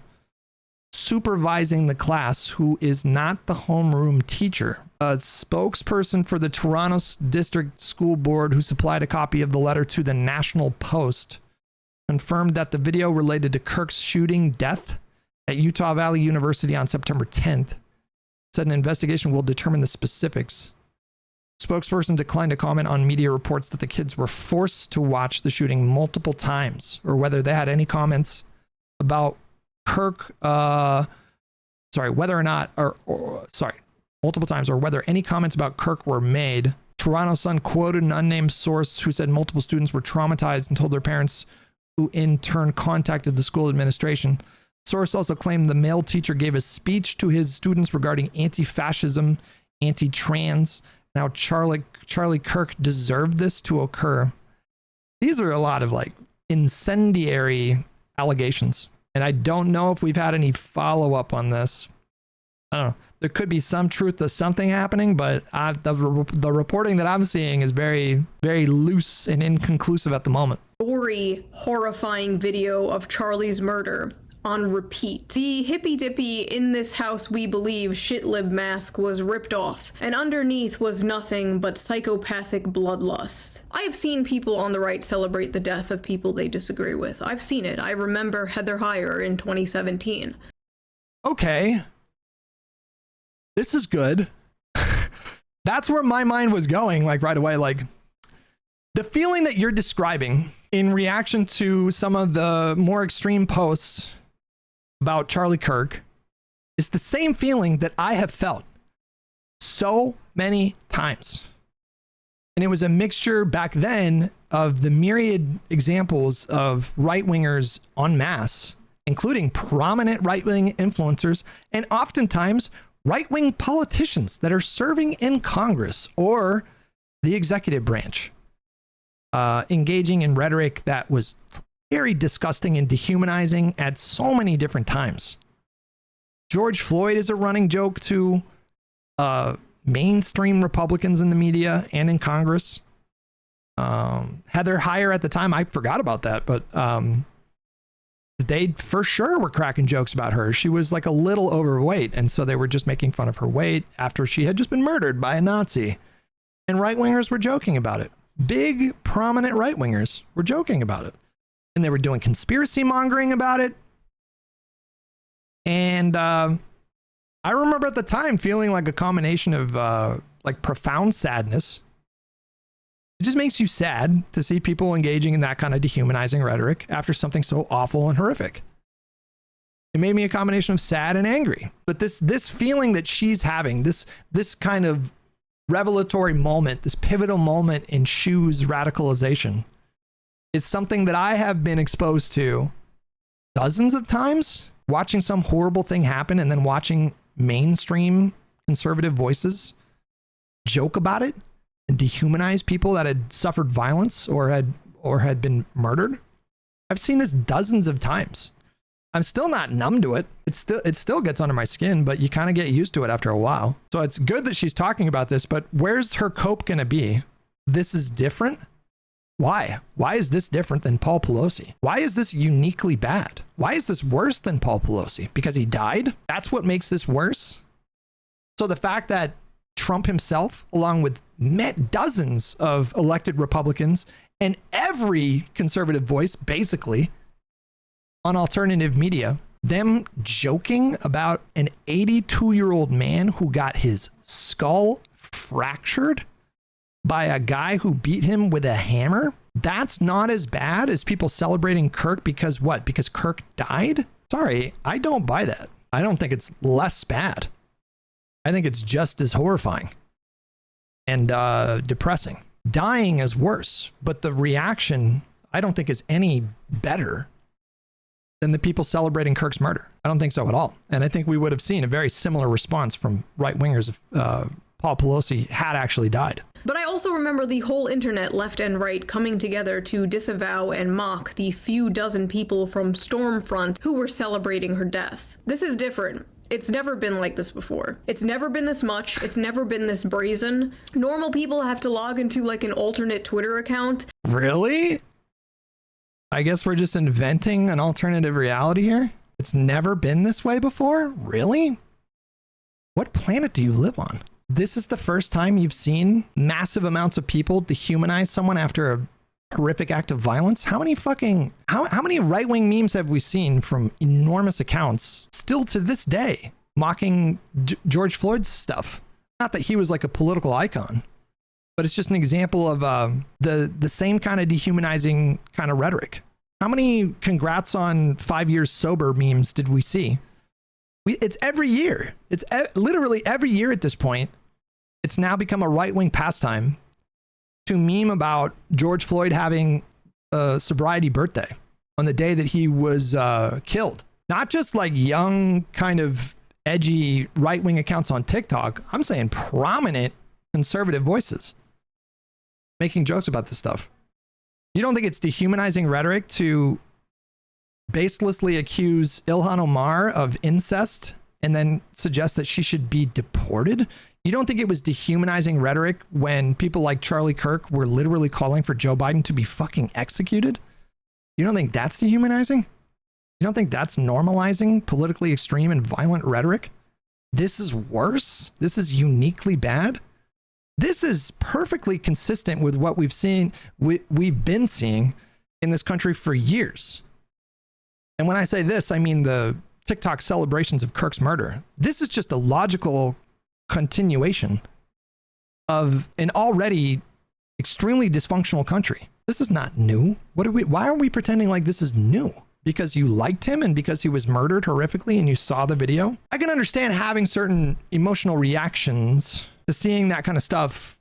supervising the class who is not the homeroom teacher. A spokesperson for the Toronto District School Board, who supplied a copy of the letter to the National Post, confirmed that the video related to Kirk's shooting death at Utah Valley University on September 10th. Said an investigation will determine the specifics. Spokesperson declined to comment on media reports that the kids were forced to watch the shooting multiple times, or whether they had any comments about Kirk, multiple times, or whether any comments about Kirk were made. Toronto Sun quoted an unnamed source who said multiple students were traumatized and told their parents, who in turn contacted the school administration. Source also claimed the male teacher gave a speech to his students regarding anti-fascism, anti-trans, and how Charlie Kirk deserved this to occur. These are a lot of like incendiary allegations. And I don't know if we've had any follow-up on this. I don't know. There could be some truth to something happening, but the reporting that I'm seeing is very, very loose and inconclusive at the moment. Gory, horrifying video of Charlie's murder on repeat. The hippy-dippy "in this house we believe" shitlib mask was ripped off, and underneath was nothing but psychopathic bloodlust. I have seen people on the right celebrate the death of people they disagree with. I've seen it. I remember Heather Heyer in 2017. Okay. This is good. That's where my mind was going, like right away. Like the feeling that you're describing in reaction to some of the more extreme posts about Charlie Kirk is the same feeling that I have felt so many times. And it was a mixture back then of the myriad examples of right-wingers en masse, including prominent right-wing influencers, and oftentimes right-wing politicians that are serving in Congress or the executive branch, engaging in rhetoric that was very disgusting and dehumanizing at so many different times. George Floyd is a running joke to mainstream Republicans in the media and in Congress. Heather Heyer at the time, I forgot about that, but they for sure were cracking jokes about her. She was like a little overweight, and so they were just making fun of her weight after she had just been murdered by a Nazi. And right-wingers were joking about it. Big, prominent right-wingers were joking about it. And they were doing conspiracy mongering about it. And I remember at the time feeling like a combination of like profound sadness. It just makes you sad to see people engaging in that kind of dehumanizing rhetoric after something so awful and horrific. It made me a combination of sad and angry. But this feeling that she's having, this kind of revelatory moment, this pivotal moment in Shoe's radicalization, is something that I have been exposed to dozens of times, watching some horrible thing happen and then watching mainstream conservative voices joke about it and dehumanize people that had suffered violence or had been murdered. I've seen this dozens of times. I'm still not numb to it. It still gets under my skin, but you kind of get used to it after a while. So it's good that she's talking about this, but where's her cope going to be? This is different? Why? Why is this different than Paul Pelosi? Why is this uniquely bad? Why is this worse than Paul Pelosi? Because he died? That's what makes this worse? So the fact that Trump himself, along with dozens of elected Republicans and every conservative voice, basically, on alternative media, them joking about an 82-year-old man who got his skull fractured by a guy who beat him with a hammer, that's not as bad as people celebrating Kirk because what? Because Kirk died? Sorry, I don't buy that. I don't think it's less bad. I think it's just as horrifying and depressing. Dying is worse, but the reaction I don't think is any better than the people celebrating Kirk's murder. I don't think so at all. And I think we would have seen a very similar response from right-wingers if Paul Pelosi had actually died. But I also remember the whole internet, left and right, coming together to disavow and mock the few dozen people from Stormfront who were celebrating her death. This is different. It's never been like this before. It's never been this much. It's never been this brazen. Normal people have to log into like an alternate Twitter account. Really? I guess we're just inventing an alternative reality here? It's never been this way before? Really? What planet do you live on? This is the first time you've seen massive amounts of people dehumanize someone after a horrific act of violence? How many right-wing memes have we seen from enormous accounts still to this day mocking George Floyd's stuff? Not that he was like a political icon, but it's just an example of the same kind of dehumanizing kind of rhetoric. How many congrats on 5 years sober memes did we see? It's every year. It's literally every year at this point. It's now become a right-wing pastime to meme about George Floyd having a sobriety birthday on the day that he was killed. Not just like young, kind of edgy right-wing accounts on TikTok. I'm saying prominent conservative voices making jokes about this stuff. You don't think it's dehumanizing rhetoric to baselessly accuse Ilhan Omar of incest and then suggest that she should be deported? You don't think it was dehumanizing rhetoric when people like Charlie Kirk were literally calling for Joe Biden to be fucking executed? You don't think that's dehumanizing? You don't think that's normalizing politically extreme and violent rhetoric? This is worse? This is uniquely bad? This is perfectly consistent with what we've been seeing in this country for years. And when I say this, I mean the TikTok celebrations of Kirk's murder. This is just a logical continuation of an already extremely dysfunctional country. This is not new. Why are we pretending like this is new? Because you liked him and because he was murdered horrifically and you saw the video? I can understand having certain emotional reactions to seeing that kind of stuff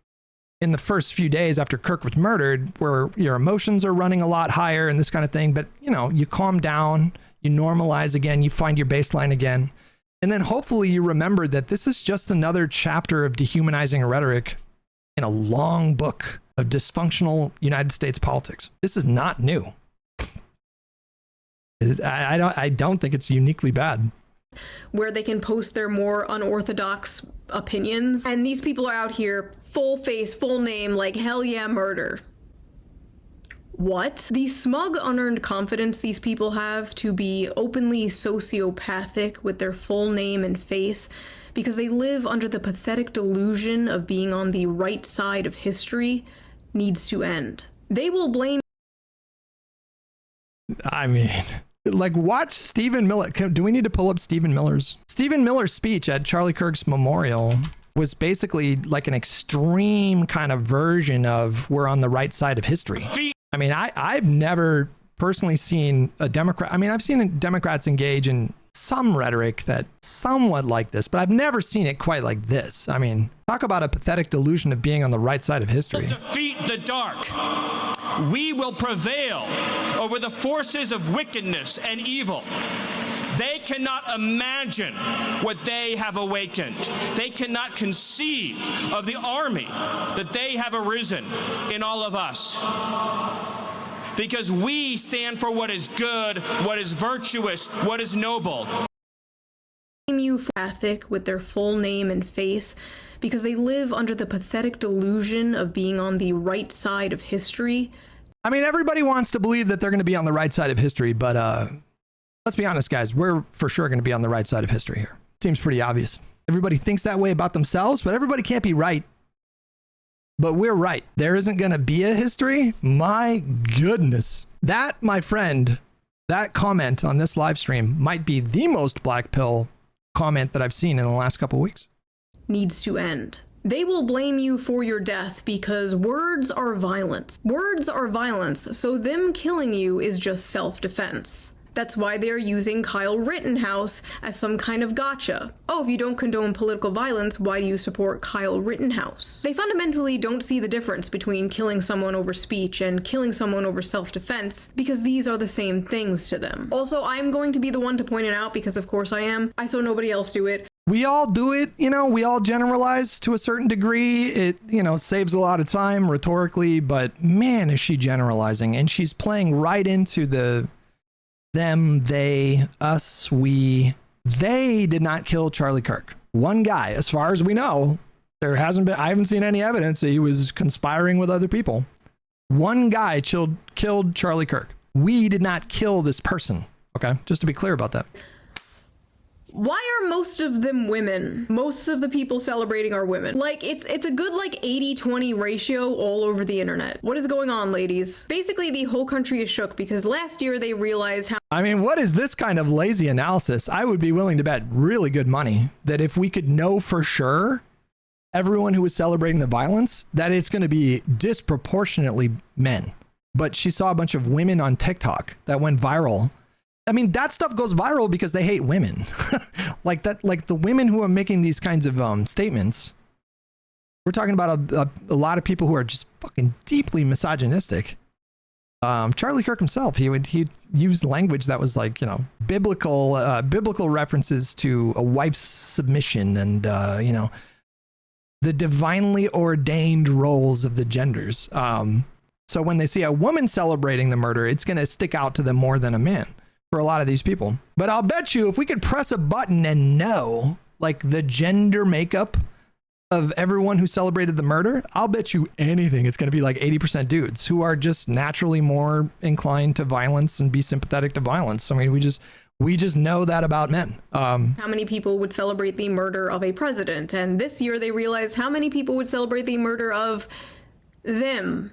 in the first few days after Kirk was murdered, where your emotions are running a lot higher and this kind of thing. But, you know, you calm down, you normalize again, you find your baseline again. And then hopefully you remember that this is just another chapter of dehumanizing rhetoric in a long book of dysfunctional United States politics. This is not new. I don't think it's uniquely bad. Where they can post their more unorthodox opinions. And these people are out here, full face, full name, like, hell yeah, murder. What? The smug, unearned confidence these people have to be openly sociopathic with their full name and face because they live under the pathetic delusion of being on the right side of history needs to end. They will blame... I mean... Like, watch Stephen Miller. Do we need to pull up Stephen Miller's speech at Charlie Kirk's memorial? Was basically like an extreme kind of version of we're on the right side of history. I mean, I've never personally seen a Democrat. I mean, I've seen Democrats engage in some rhetoric that somewhat like this, but I've never seen it quite like this. I mean, talk about a pathetic delusion of being on the right side of history. Defeat the dark. We will prevail over the forces of wickedness and evil. They cannot imagine what they have awakened. They cannot conceive of the army that they have arisen in all of us. Because we stand for what is good, what is virtuous, what is noble. Empathic with their full name and face because they live under the pathetic delusion of being on the right side of history. I mean, everybody wants to believe that they're going to be on the right side of history, but let's be honest, guys, we're for sure going to be on the right side of history here. Seems pretty obvious. Everybody thinks that way about themselves, but everybody can't be right. But we're right. There isn't going to be a history. My goodness. That, my friend, that comment on this live stream might be the most black pill comment that I've seen in the last couple of weeks. Needs to end. They will blame you for your death because words are violence. Words are violence, so them killing you is just self-defense. That's why they're using Kyle Rittenhouse as some kind of gotcha. Oh, if you don't condone political violence, why do you support Kyle Rittenhouse? They fundamentally don't see the difference between killing someone over speech and killing someone over self-defense because these are the same things to them. Also, I'm going to be the one to point it out because of course I am. I saw nobody else do it. We all do it, you know, we all generalize to a certain degree. It, you know, saves a lot of time rhetorically, but man, is she generalizing, and she's playing right into the them, they, us, we. They did not kill Charlie Kirk. One guy, as far as we know, there hasn't been, I haven't seen any evidence that he was conspiring with other people. One guy killed Charlie Kirk. We did not kill this person. Okay, just to be clear about that. Why are most of them women? Most of the people celebrating are women. Like, it's a good, like, 80-20 ratio all over the internet. What is going on, ladies? Basically, the whole country is shook because last year they realized how— I mean, what is this kind of lazy analysis? I would be willing to bet really good money that if we could know for sure everyone who was celebrating the violence, that it's going to be disproportionately men. But she saw a bunch of women on TikTok that went viral. I mean, that stuff goes viral because they hate women. Like that, like the women who are making these kinds of statements. We're talking about a lot of people who are just fucking deeply misogynistic. Charlie Kirk himself, he used language that was like, you know, biblical references to a wife's submission and, you know, the divinely ordained roles of the genders. So when they see a woman celebrating the murder, it's going to stick out to them more than a man for a lot of these people. But I'll bet you if we could press a button and know like the gender makeup of everyone who celebrated the murder, I'll bet you anything it's going to be like 80% dudes who are just naturally more inclined to violence and be sympathetic to violence. I mean, we just know that about men. how many people would celebrate the murder of a president, and this year they realized how many people would celebrate the murder of them.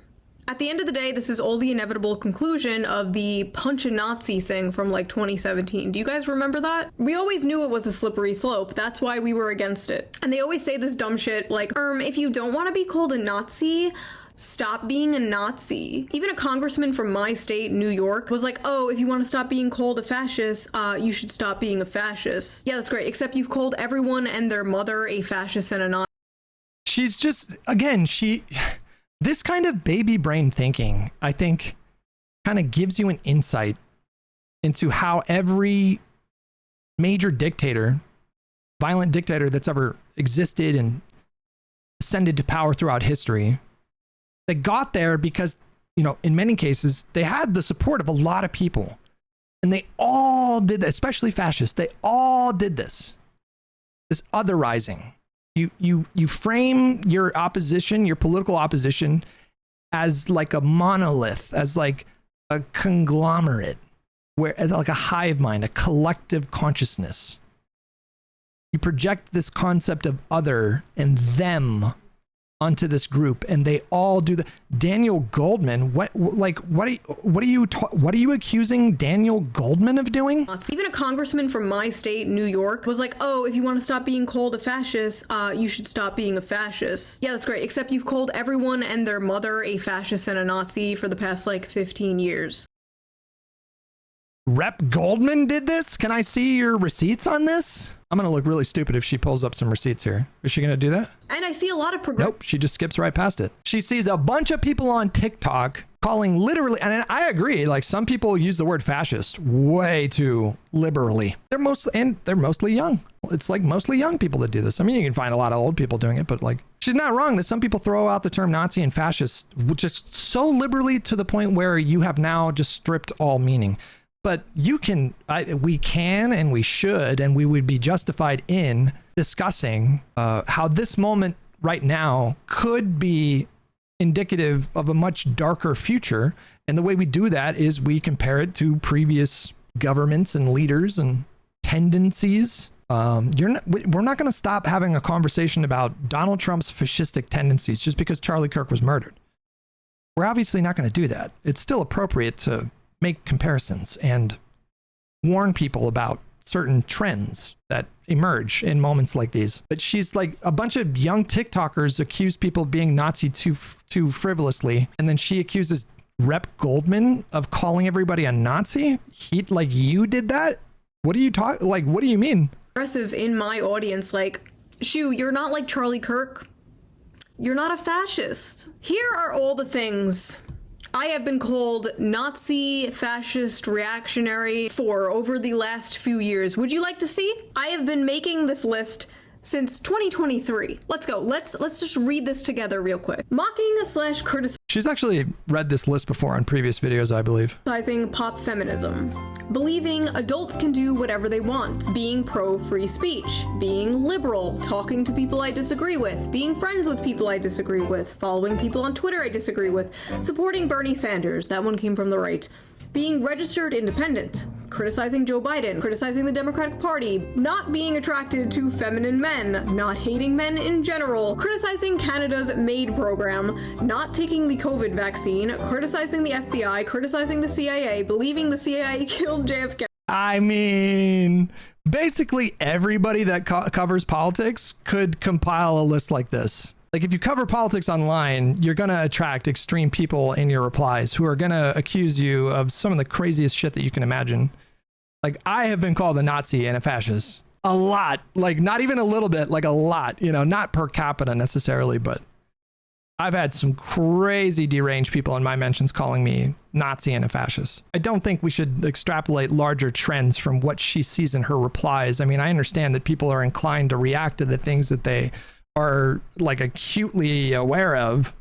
At the end of the day, this is all the inevitable conclusion of the punch a Nazi thing from like 2017. Do you guys remember that? We always knew it was a slippery slope. That's why we were against it. And they always say this dumb shit like, if you don't want to be called a Nazi, stop being a Nazi. Even a congressman from my state, New York, was like, oh, if you want to stop being called a fascist, you should stop being a fascist. Yeah, that's great. Except you've called everyone and their mother a fascist and a Nazi. She's just, again, this kind of baby brain thinking, I think, kind of gives you an insight into how every major dictator, violent dictator that's ever existed and ascended to power throughout history, they got there because, you know, in many cases, they had the support of a lot of people. And they all did this, especially fascists. They all did this otherizing. You frame your opposition, your political opposition, as like a monolith, as like a conglomerate, as like a hive mind, a collective consciousness. You project this concept of other and them onto this group, and they all do the. Daniel Goldman, what are you accusing Daniel Goldman of doing? Even a congressman from my state, New York, was like, oh, if you want to stop being called a fascist, you should stop being a fascist. Yeah, that's great. Except you've called everyone and their mother a fascist and a Nazi for the past like 15 years. Rep Goldman did this? Can I see your receipts on this? I'm going to look really stupid if she pulls up some receipts here. Is she going to do that? And I see a lot of Nope, she just skips right past it. She sees a bunch of people on TikTok calling literally, and I agree, like some people use the word fascist way too liberally. They're mostly young. It's like mostly young people that do this. I mean, you can find a lot of old people doing it, but like, she's not wrong that some people throw out the term Nazi and fascist just so liberally to the point where you have now just stripped all meaning. But we can and we should, and we would be justified in discussing how this moment right now could be indicative of a much darker future. And the way we do that is we compare it to previous governments and leaders and tendencies We're not going to stop having a conversation about Donald Trump's fascistic tendencies just because Charlie Kirk was murdered. We're obviously not going to do that. It's still appropriate to make comparisons and warn people about certain trends that emerge in moments like these. But she's like, a bunch of young TikTokers accuse people of being Nazi too frivolously, and then she accuses Rep Goldman of calling everybody a Nazi. Like, you did that? What do you talk? Like, what do you mean? Progressives in my audience, like, Shoe, you're not like Charlie Kirk. You're not a fascist. Here are all the things I have been called Nazi, fascist, reactionary for over the last few years. Would you like to see? I have been making this list since 2023. Let's go. Let's just read this together real quick. Mocking / criticizing. She's actually read this list before on previous videos, I believe. Pop feminism. Believing adults can do whatever they want. Being pro-free speech. Being liberal. Talking to people I disagree with. Being friends with people I disagree with. Following people on Twitter I disagree with. Supporting Bernie Sanders. That one came from the right. Being registered independent. Criticizing Joe Biden. Criticizing the Democratic Party. Not being attracted to feminine men. Not hating men in general. Criticizing Canada's MAID program. Not taking the COVID vaccine. Criticizing the FBI. Criticizing the CIA. Believing the CIA killed JFK. I mean, basically everybody that covers politics could compile a list like this. Like, if you cover politics online, you're going to attract extreme people in your replies who are going to accuse you of some of the craziest shit that you can imagine. Like, I have been called a Nazi and a fascist a lot, like not even a little bit, like a lot, you know, not per capita necessarily, but I've had some crazy deranged people in my mentions calling me Nazi and a fascist. I don't think we should extrapolate larger trends from what she sees in her replies. I mean, I understand that people are inclined to react to the things that they are like acutely aware of,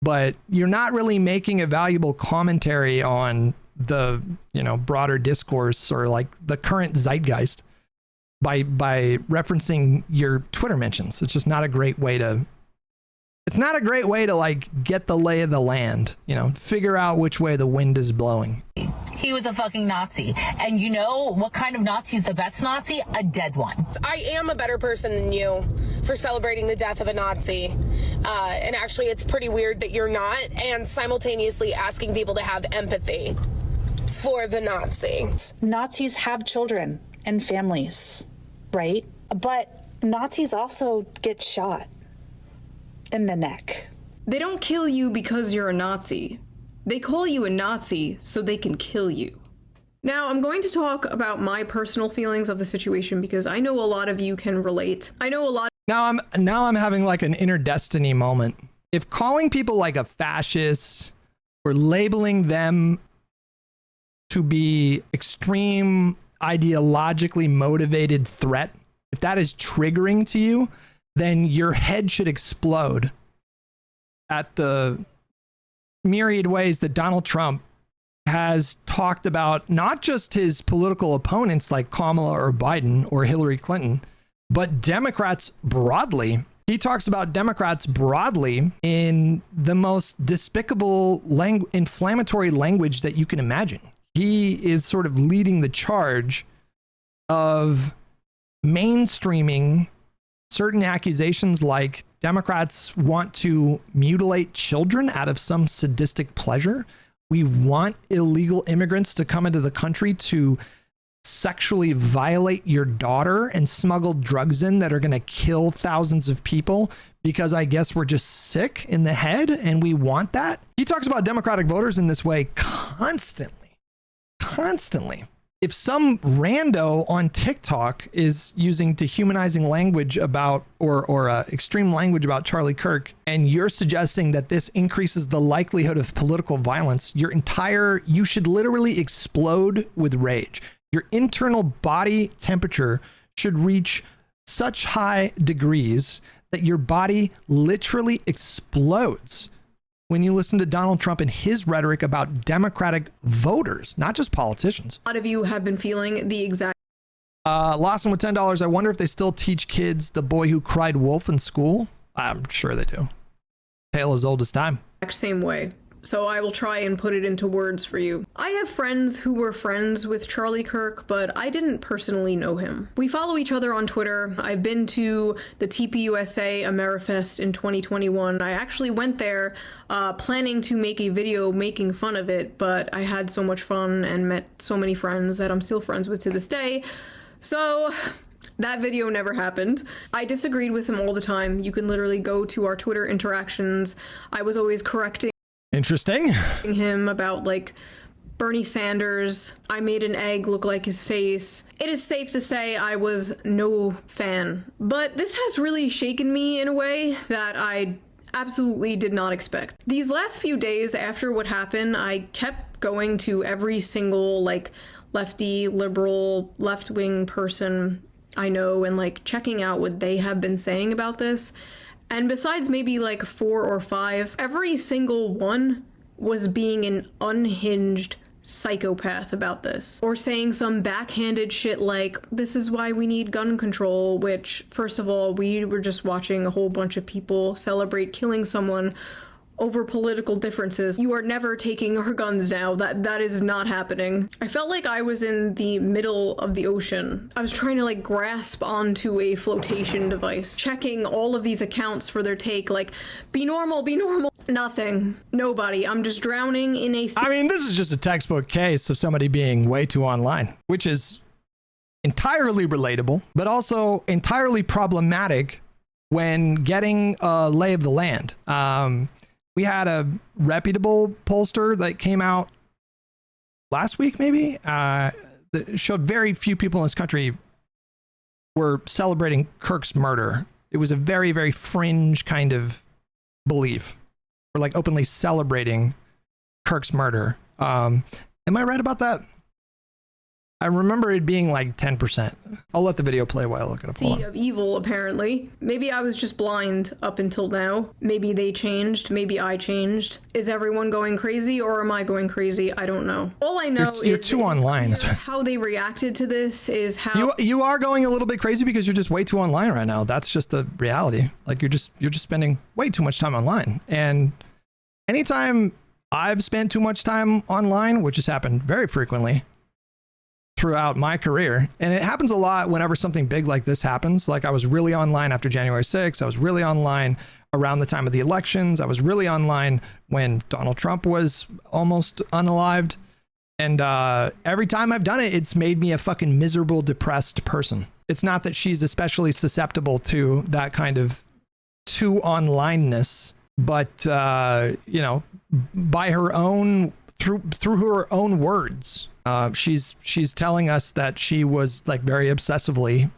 but you're not really making a valuable commentary on the, you know, broader discourse or like the current zeitgeist by referencing your Twitter mentions. It's just not a great way to, it's not a great way to like get the lay of the land, you know, figure out which way the wind is blowing. He was a fucking Nazi. And you know what kind of Nazi is the best Nazi? A dead one. I am a better person than you for celebrating the death of a Nazi. And actually, it's pretty weird that you're not, and simultaneously asking people to have empathy for the Nazi. Nazis have children and families, right? But Nazis also get shot in the neck. They don't kill you because you're a Nazi. They call you a Nazi so they can kill you. Now, I'm going to talk about my personal feelings of the situation because I know a lot of you can relate. I know a lot. Now I'm having like an inner destiny moment. If calling people like a fascist or labeling them to be extreme ideologically motivated threat, if that is triggering to you, then your head should explode at the myriad ways that Donald Trump has talked about not just his political opponents like Kamala or Biden or Hillary Clinton, but Democrats broadly. He talks about Democrats broadly in the most despicable inflammatory language that you can imagine. He is sort of leading the charge of mainstreaming certain accusations like Democrats want to mutilate children out of some sadistic pleasure. We want illegal immigrants to come into the country to sexually violate your daughter and smuggle drugs in that are going to kill thousands of people because I guess we're just sick in the head and we want that. He talks about Democratic voters in this way constantly. If some rando on TikTok is using dehumanizing language about or extreme language about Charlie Kirk, and you're suggesting that this increases the likelihood of political violence, you should literally explode with rage. Your internal body temperature should reach such high degrees that your body literally explodes when you listen to Donald Trump and his rhetoric about Democratic voters, not just politicians. A lot of you have been feeling the exact... Lawson with $10. I wonder if they still teach kids the boy who cried wolf in school. I'm sure they do. Tale as old as time. Same way. so I will try and put it into words for you. I have friends who were friends with Charlie Kirk, but I didn't personally know him. We follow each other on Twitter. I've been to the TPUSA Amerifest in 2021. I actually went there planning to make a video making fun of it, but I had so much fun and met so many friends that I'm still friends with to this day. So that video never happened. I disagreed with him all the time. You can literally go to our Twitter interactions. I was always correcting him about like Bernie Sanders. I made an egg look like his face. It is safe to say I was no fan. But this has really shaken me in a way that I absolutely did not expect. These last few days after what happened, I kept going to every single like lefty, liberal, left-wing person I know and like checking out what they have been saying about this. And besides maybe like 4 or 5, every single one was being an unhinged psychopath about this. Or saying some backhanded shit like, this is why we need gun control, which, first of all, we were just watching a whole bunch of people celebrate killing someone over political differences. You are never taking our guns now. That is not happening. I felt like I was in the middle of the ocean. I was trying to like grasp onto a flotation device, checking all of these accounts for their take, like, be normal, be normal. Nothing. Nobody. I'm just drowning in a... I mean, this is just a textbook case of somebody being way too online, which is entirely relatable, but also entirely problematic when getting a lay of the land. We had a reputable pollster that came out last week, maybe, that showed very few people in this country were celebrating Kirk's murder. It was a very, very fringe kind of belief. We're like openly celebrating Kirk's murder. Am I right about that? I remember it being like 10%. I'll let the video play while I look it up. Sea of evil, apparently. Maybe I was just blind up until now. Maybe they changed. Maybe I changed. Is everyone going crazy or am I going crazy? I don't know. All I know you're too online. How they reacted to this is how you are going a little bit crazy because you're just way too online right now. That's just the reality. Like you're just spending way too much time online. And anytime I've spent too much time online, which has happened very frequently throughout my career, and it happens a lot whenever something big like this happens. Like I was really online after January 6th. I was really online around the time of the elections. I was really online when Donald Trump was almost unalived. And every time I've done it, it's made me a fucking miserable, depressed person. It's not that she's especially susceptible to that kind of too onlineness, but you know, by her own through her own words, she's telling us that she was like very obsessively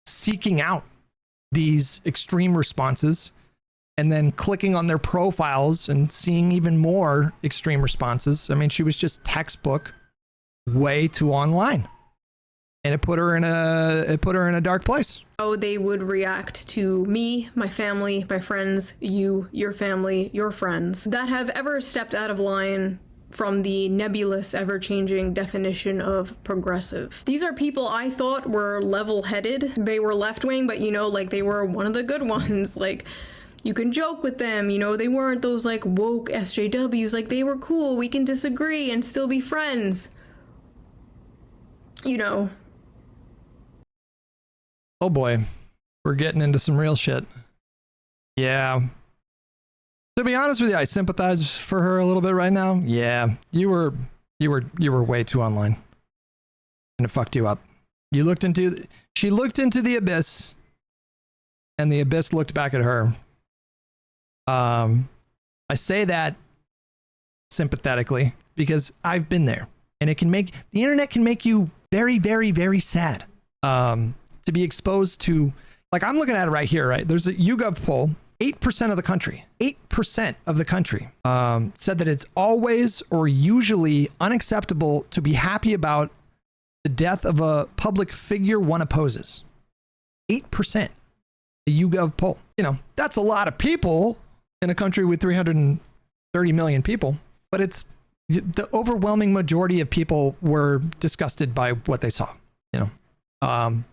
seeking out these extreme responses and then clicking on their profiles and seeing even more extreme responses. I mean, she was just textbook way too online, and it put her in a dark place. How they would react to me, my family, my friends, you, your family, your friends that have ever stepped out of line from the nebulous, ever-changing definition of progressive. These are people I thought were level-headed. They were left-wing, but you know, like they were one of the good ones. Like, you can joke with them, you know, they weren't those like woke SJWs. Like, they were cool, we can disagree and still be friends. You know. Oh boy, we're getting into some real shit. Yeah. To be honest with you, I sympathize for her a little bit right now. Yeah, you were way too online, and it fucked you up. She looked into the abyss, and the abyss looked back at her. I say that sympathetically because I've been there, and the internet can make you very, very, very sad. To be exposed to, like I'm looking at it right here, right? There's a YouGov poll. 8% of the country said that it's always or usually unacceptable to be happy about the death of a public figure one opposes. 8%. A YouGov poll. You know, that's a lot of people in a country with 330 million people, but it's the overwhelming majority of people were disgusted by what they saw, you know.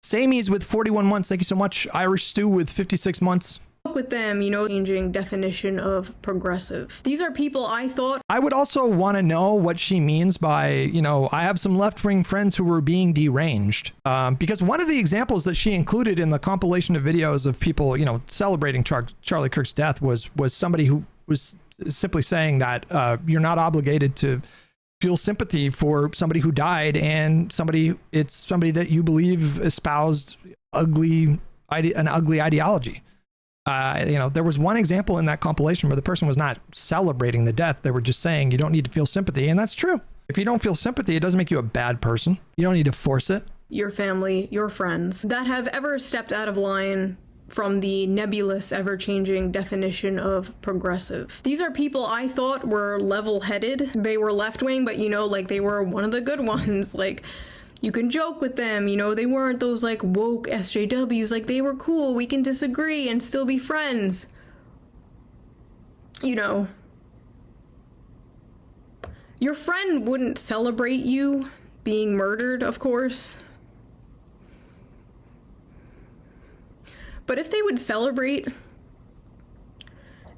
Samies with 41 months. Thank you so much. Irish Stew with 56 months. with them, you know, changing definition of progressive. These are people I thought. I would also want to know what she means by, you know, I have some left-wing friends who were being deranged. Because one of the examples that she included in the compilation of videos of people, you know, celebrating Charlie Kirk's death was somebody who was simply saying that you're not obligated to feel sympathy for somebody who died, and it's somebody that you believe espoused an ugly ideology. You know, there was one example in that compilation where the person was not celebrating the death. They were just saying you don't need to feel sympathy. And that's true. If you don't feel sympathy, it doesn't make you a bad person. You don't need to force it. Your family, your friends that have ever stepped out of line from the nebulous, ever-changing definition of progressive. These are people I thought were level-headed. They were left-wing, but, you know, like, they were one of the good ones. Like, you can joke with them, you know, they weren't those, like, woke SJWs. Like, they were cool, we can disagree and still be friends. You know. Your friend wouldn't celebrate you being murdered, of course. But if they would celebrate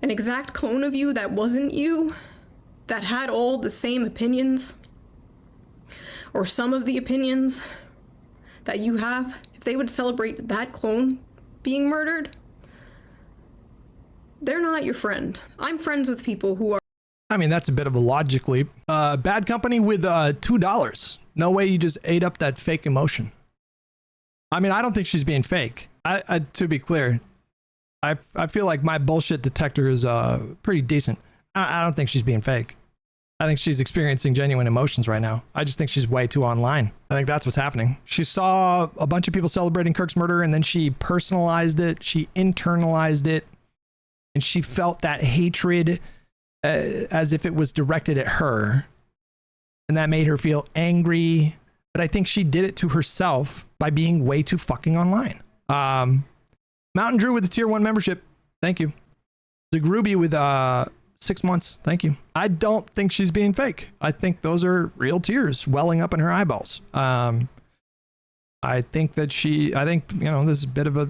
an exact clone of you that wasn't you, that had all the same opinions, or some of the opinions that you have, if they would celebrate that clone being murdered, they're not your friend. I'm friends with people who are... I mean, that's a bit of a logic leap. Bad company with $2. No way you just ate up that fake emotion. I mean, I don't think she's being fake. To be clear, I feel like my bullshit detector is pretty decent. I don't think she's being fake. I think she's experiencing genuine emotions right now. I just think she's way too online. I think that's what's happening. She saw a bunch of people celebrating Kirk's murder, and then she personalized it, she internalized it, and she felt that hatred as if it was directed at her. And that made her feel angry. But I think she did it to herself by being way too fucking online. Mountain Drew with the tier 1 membership. Thank you. Zagruby with 6 months. Thank you. I don't think she's being fake. I think those are real tears welling up in her eyeballs. I think that you know, this is a bit of a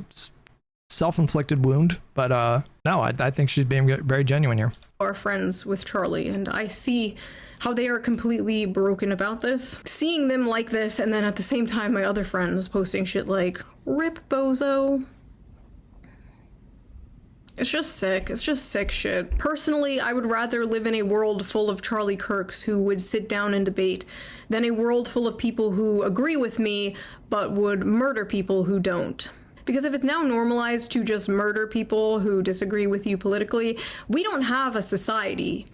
self-inflicted wound, but no, I think she's being very genuine here. Are friends with Charlie, and I see how they are completely broken about this. Seeing them like this, and then at the same time my other friends posting shit like, rip bozo. It's just sick. It's just sick shit. Personally, I would rather live in a world full of Charlie Kirks who would sit down and debate than a world full of people who agree with me but would murder people who don't. Because if it's now normalized to just murder people who disagree with you politically, we don't have a society.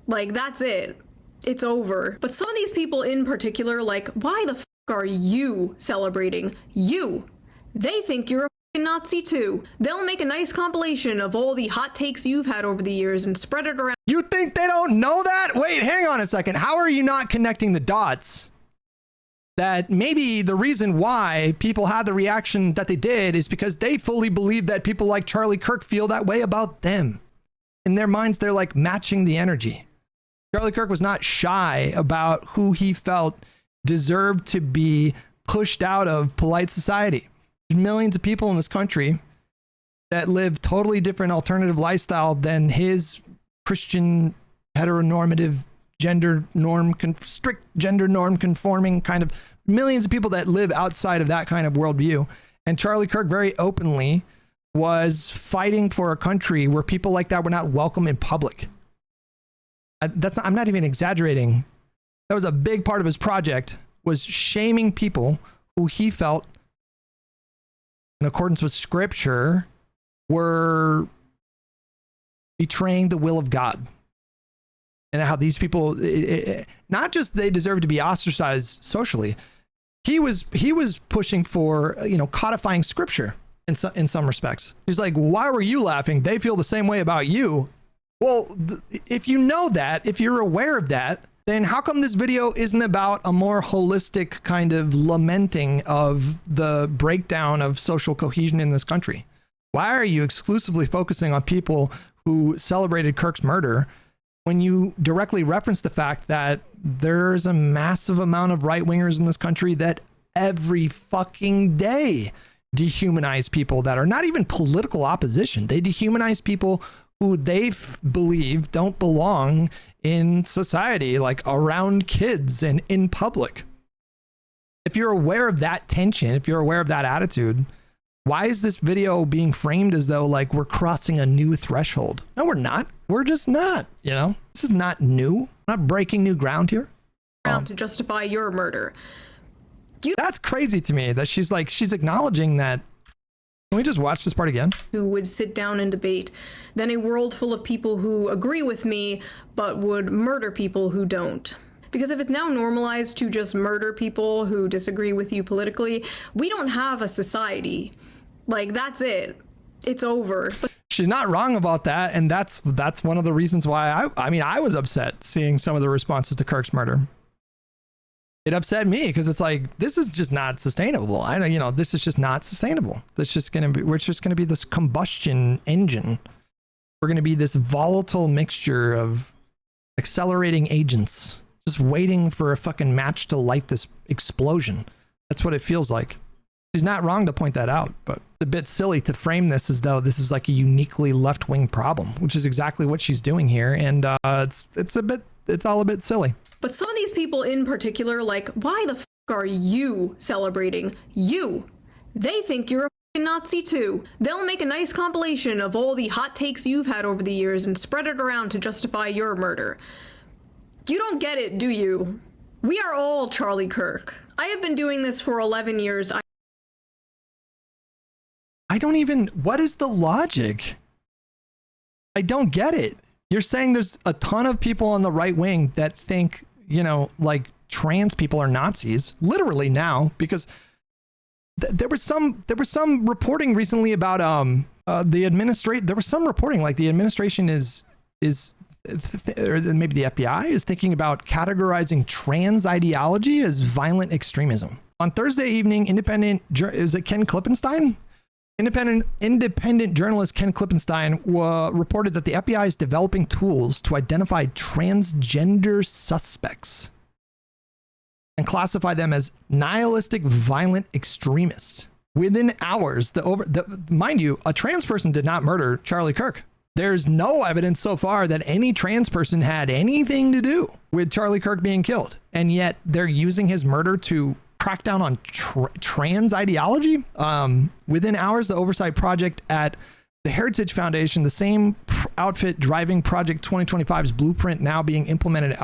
Like, that's it. It's over. But some of these people in particular, like, why the f*** are you celebrating? You. They think you're a f***ing Nazi too. They'll make a nice compilation of all the hot takes you've had over the years and spread it around. You think they don't know that? Wait, hang on a second. How are you not connecting the dots? That maybe the reason why people had the reaction that they did is because they fully believe that people like Charlie Kirk feel that way about them. In their minds, they're like matching the energy. Charlie Kirk was not shy about who he felt deserved to be pushed out of polite society. There's millions of people in this country that live totally different alternative lifestyle than his Christian heteronormative strict gender norm conforming kind of millions of people that live outside of that kind of worldview. And Charlie Kirk very openly was fighting for a country where people like that were not welcome in public. I'm not even exaggerating. That was a big part of his project, was shaming people who he felt, in accordance with scripture, were betraying the will of God. And how these people, not just they deserve to be ostracized socially, he was pushing for, you know, codifying scripture in some respects. He's like, why were you laughing? They feel the same way about you. Well, if you know that, if you're aware of that, then how come this video isn't about a more holistic kind of lamenting of the breakdown of social cohesion in this country? Why are you exclusively focusing on people who celebrated Kirk's murder when you directly reference the fact that there's a massive amount of right-wingers in this country that every fucking day dehumanize people that are not even political opposition. They dehumanize people who they believe don't belong in society, like around kids and in public. If you're aware of that tension, if you're aware of that attitude, why is this video being framed as though like we're crossing a new threshold? No, we're not. We're just not, you know? This is not new. We're not breaking new ground here. To justify your murder. That's crazy to me that she's acknowledging that. Can we just watch this part again? Who would sit down and debate, than a world full of people who agree with me but would murder people who don't. Because if it's now normalized to just murder people who disagree with you politically, we don't have a society. Like, that's it. It's over. But she's not wrong about that, and that's one of the reasons why I was upset seeing some of the responses to Kirk's murder. It upset me because it's like, this is just not sustainable. I know, you know, this is just not sustainable. We're just going to be this combustion engine. We're going to be this volatile mixture of accelerating agents, just waiting for a fucking match to light this explosion. That's what it feels like. She's not wrong to point that out, but it's a bit silly to frame this as though this is like a uniquely left-wing problem, which is exactly what she's doing here. And it's all a bit silly. But some of these people in particular, like, why the f are you celebrating? You. They think you're a f***ing Nazi too. They'll make a nice compilation of all the hot takes you've had over the years and spread it around to justify your murder. You don't get it, do you? We are all Charlie Kirk. I have been doing this for 11 years. I don't even, what is the logic? I don't get it. You're saying there's a ton of people on the right wing that think, you know, like trans people are Nazis, literally now, because there was some reporting recently about the administration. There was some reporting like the administration or maybe the FBI is thinking about categorizing trans ideology as violent extremism. On Thursday evening, is it Ken Klippenstein? Independent journalist Ken Klippenstein reported that the FBI is developing tools to identify transgender suspects and classify them as nihilistic violent extremists. Within hours, mind you, a trans person did not murder Charlie Kirk. There's no evidence so far that any trans person had anything to do with Charlie Kirk being killed. And yet they're using his murder to crack down on trans ideology. Within hours, the oversight project at the Heritage Foundation, the same outfit driving Project 2025's blueprint now being implemented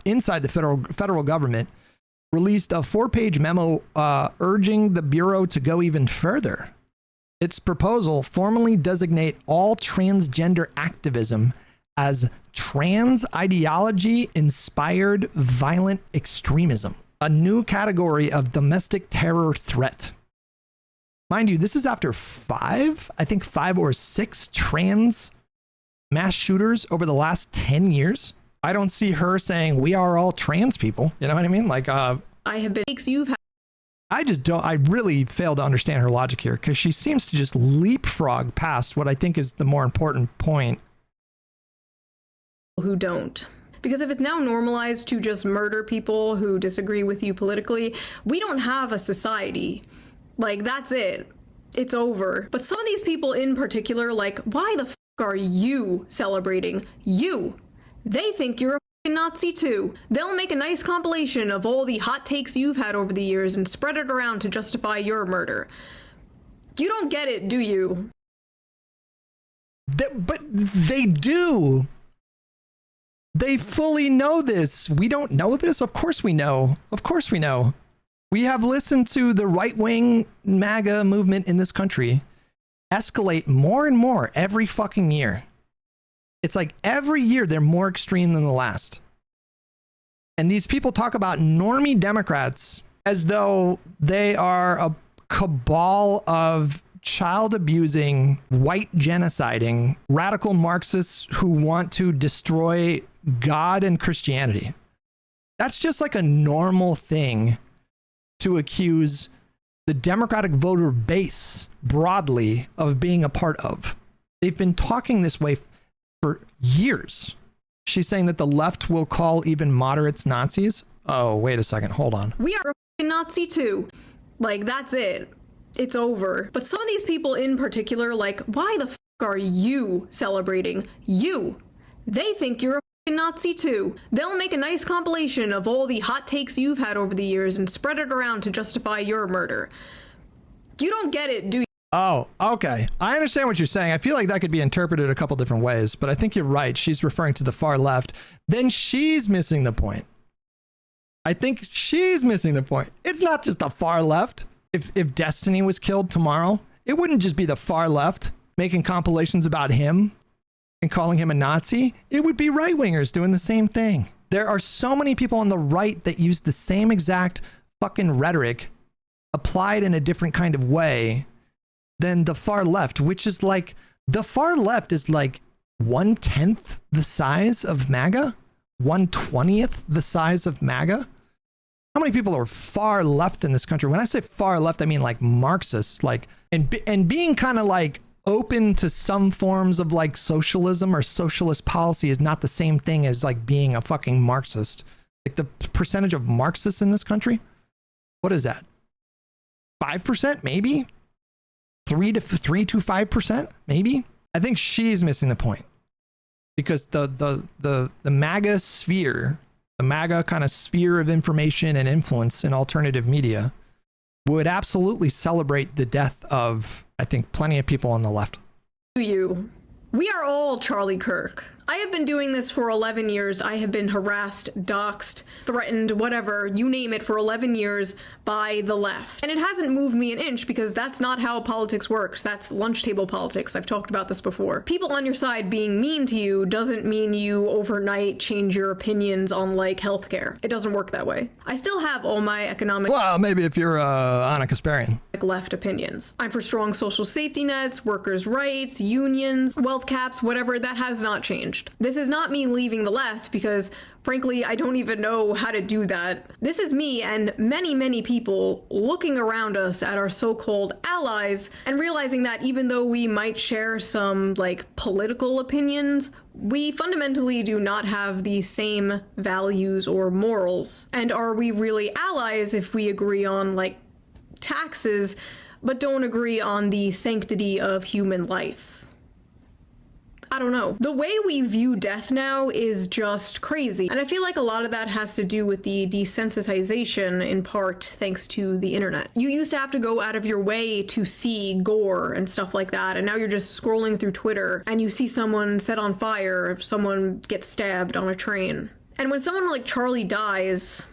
inside the federal government, released a 4-page memo urging the Bureau to go even further. Its proposal formally designate all transgender activism as trans ideology inspired violent extremism, a new category of domestic terror threat. Mind you, this is after 5 or 6 trans mass shooters over the last 10 years. I don't see her saying we are all trans people. You know what I mean? Like, I have been you've had. I really fail to understand her logic here because she seems to just leapfrog past what I think is the more important point. Who don't. Because if it's now normalized to just murder people who disagree with you politically, we don't have a society. Like, that's it. It's over. But some of these people in particular, like, why the f are you celebrating? You. They think you're a f***ing Nazi too. They'll make a nice compilation of all the hot takes you've had over the years and spread it around to justify your murder. You don't get it, do you? But they do. They fully know this. We don't know this? Of course we know. Of course we know. We have listened to the right-wing MAGA movement in this country escalate more and more every fucking year. It's like every year they're more extreme than the last. And these people talk about normie Democrats as though they are a cabal of child-abusing, white genociding, radical Marxists who want to destroy God and Christianity. That's just like a normal thing to accuse the Democratic voter base broadly of being a part of. They've been talking this way for years. She's saying that the left will call even moderates Nazis. Oh, wait a second. Hold on. We are a Nazi too. Like, that's it. it's over. But some of these people in particular, like, why the f are you celebrating? You! They think you're a f***ing Nazi too. They'll make a nice compilation of all the hot takes you've had over the years and spread it around to justify your murder. You don't get it, do you? Oh, okay. I understand what you're saying. I feel like that could be interpreted a couple different ways, but I think you're right. She's referring to the far left. Then she's missing the point. I think she's missing the point. It's not just the far left. If Destiny was killed tomorrow, it wouldn't just be the far left making compilations about him and calling him a Nazi. It would be right-wingers doing the same thing. There are so many people on the right that use the same exact fucking rhetoric applied in a different kind of way than the far left, which is like, the far left is like 1/10 the size of MAGA, 1/20th the size of MAGA. How many people are far left in this country? When I say far left, I mean like Marxists, like, and being kind of like open to some forms of like socialism or socialist policy is not the same thing as like being a fucking Marxist. Like the percentage of Marxists in this country, what is that? 5% maybe? 3 to 5% maybe? I think she's missing the point, because the MAGA sphere, the MAGA kind of sphere of information and influence in alternative media would absolutely celebrate the death of, I think, plenty of people on the left. You. We are all Charlie Kirk. I have been doing this for 11 years. I have been harassed, doxxed, threatened, whatever, you name it, for 11 years by the left. And it hasn't moved me an inch, because that's not how politics works. That's lunch table politics. I've talked about this before. People on your side being mean to you doesn't mean you overnight change your opinions on, like, healthcare. It doesn't work that way. I still have all my economic... Well, maybe if you're Anna Kasparian. ...left opinions. I'm for strong social safety nets, workers' rights, unions, wealth caps, whatever. That has not changed. This is not me leaving the left, because frankly, I don't even know how to do that. This is me and many, many people looking around us at our so-called allies and realizing that even though we might share some like political opinions, we fundamentally do not have the same values or morals. And are we really allies if we agree on like taxes, but don't agree on the sanctity of human life? I don't know. The way we view death now is just crazy. And I feel like a lot of that has to do with the desensitization, in part thanks to the internet. You used to have to go out of your way to see gore and stuff like that, and now you're just scrolling through Twitter and you see someone set on fire if someone gets stabbed on a train. And when someone like Charlie dies,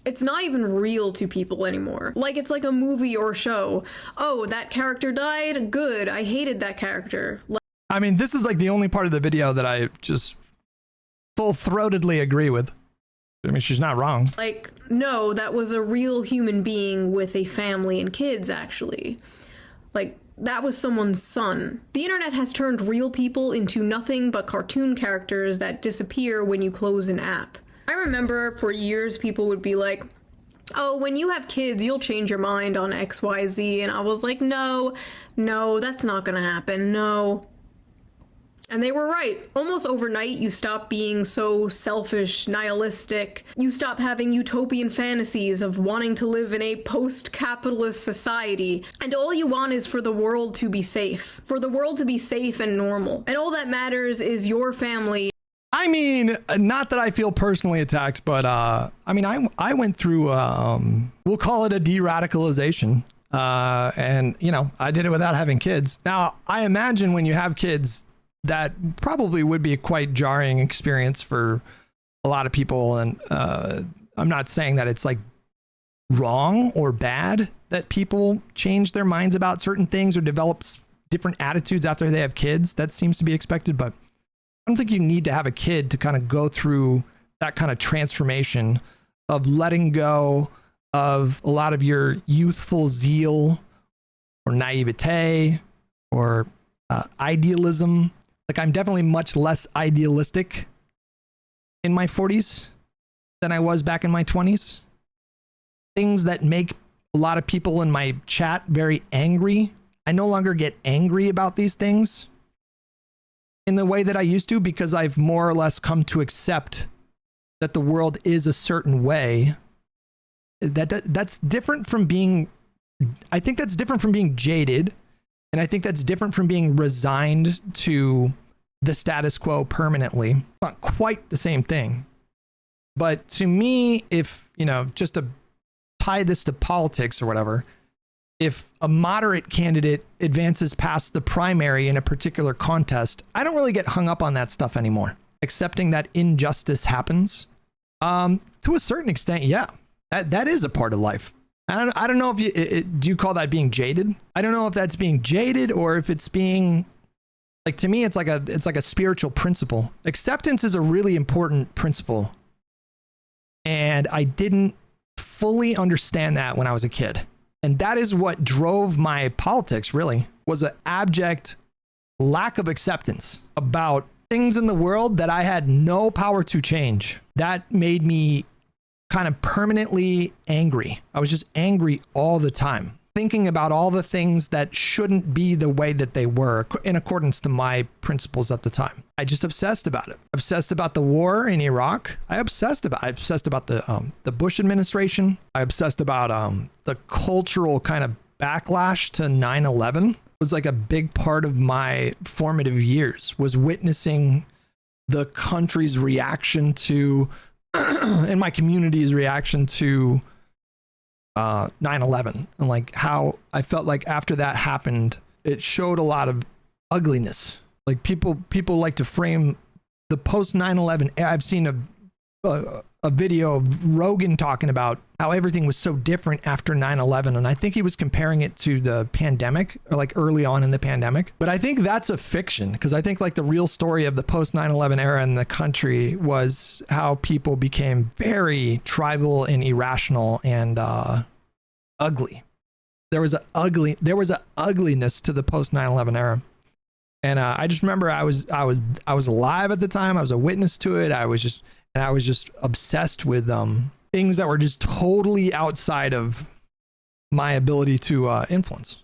it's not even real to people anymore. Like, it's like a movie or show. Oh, that character died? Good. I hated that character. I mean, this is like the only part of the video that I just full-throatedly agree with. I mean, she's not wrong. Like, no, that was a real human being with a family and kids, actually. Like, that was someone's son. The internet has turned real people into nothing but cartoon characters that disappear when you close an app. I remember for years people would be like, oh, when you have kids, you'll change your mind on XYZ. And I was like, no, that's not gonna happen, no. And they were right. Almost overnight, you stop being so selfish, nihilistic. You stop having utopian fantasies of wanting to live in a post-capitalist society. And all you want is for the world to be safe. For the world to be safe and normal. And all that matters is your family. I mean, not that I feel personally attacked, but I mean, I went through, we'll call it a de-radicalization. And, you know, I did it without having kids. Now, I imagine when you have kids, that probably would be a quite jarring experience for a lot of people. And I'm not saying that it's like wrong or bad that people change their minds about certain things or develop different attitudes after they have kids. That seems to be expected, but I don't think you need to have a kid to kind of go through that kind of transformation of letting go of a lot of your youthful zeal or naivete or idealism. Like, I'm definitely much less idealistic in my 40s than I was back in my 20s. Things that make a lot of people in my chat very angry. I no longer get angry about these things in the way that I used to, because I've more or less come to accept that the world is a certain way. That's different from being different from being jaded, and I think that's different from being resigned to the status quo permanently. Not quite the same thing. But to me, if, you know, just to tie this to politics or whatever, if a moderate candidate advances past the primary in a particular contest, I don't really get hung up on that stuff anymore. Accepting that injustice happens, to a certain extent, yeah, that is a part of life. I don't know if you do you call that being jaded? I don't know if that's being jaded or if it's being, like, to me, it's like a spiritual principle. Acceptance is a really important principle, and I didn't fully understand that when I was a kid. And that is what drove my politics, really, was an abject lack of acceptance about things in the world that I had no power to change. That made me kind of permanently angry. I was just angry all the time, thinking about all the things that shouldn't be the way that they were in accordance to my principles at the time. I just obsessed about it. Obsessed about the war in Iraq. I obsessed about the Bush administration. I obsessed about the cultural kind of backlash to 9/11. It was like a big part of my formative years, was witnessing the country's reaction to and my community's reaction to 9/11, and like how I felt like after that happened, it showed a lot of ugliness. Like people like to frame the post 9/11. I've seen a video of Rogan talking about how everything was so different after 9/11, and I think he was comparing it to the pandemic, or like early on in the pandemic. But I think that's a fiction, because I think like the real story of the post 9/11 era in the country was how people became very tribal and irrational and ugly. There was a ugliness to the post 9/11 era. And I just remember I was alive at the time. I was a witness to it. I was just obsessed with things that were just totally outside of my ability to influence.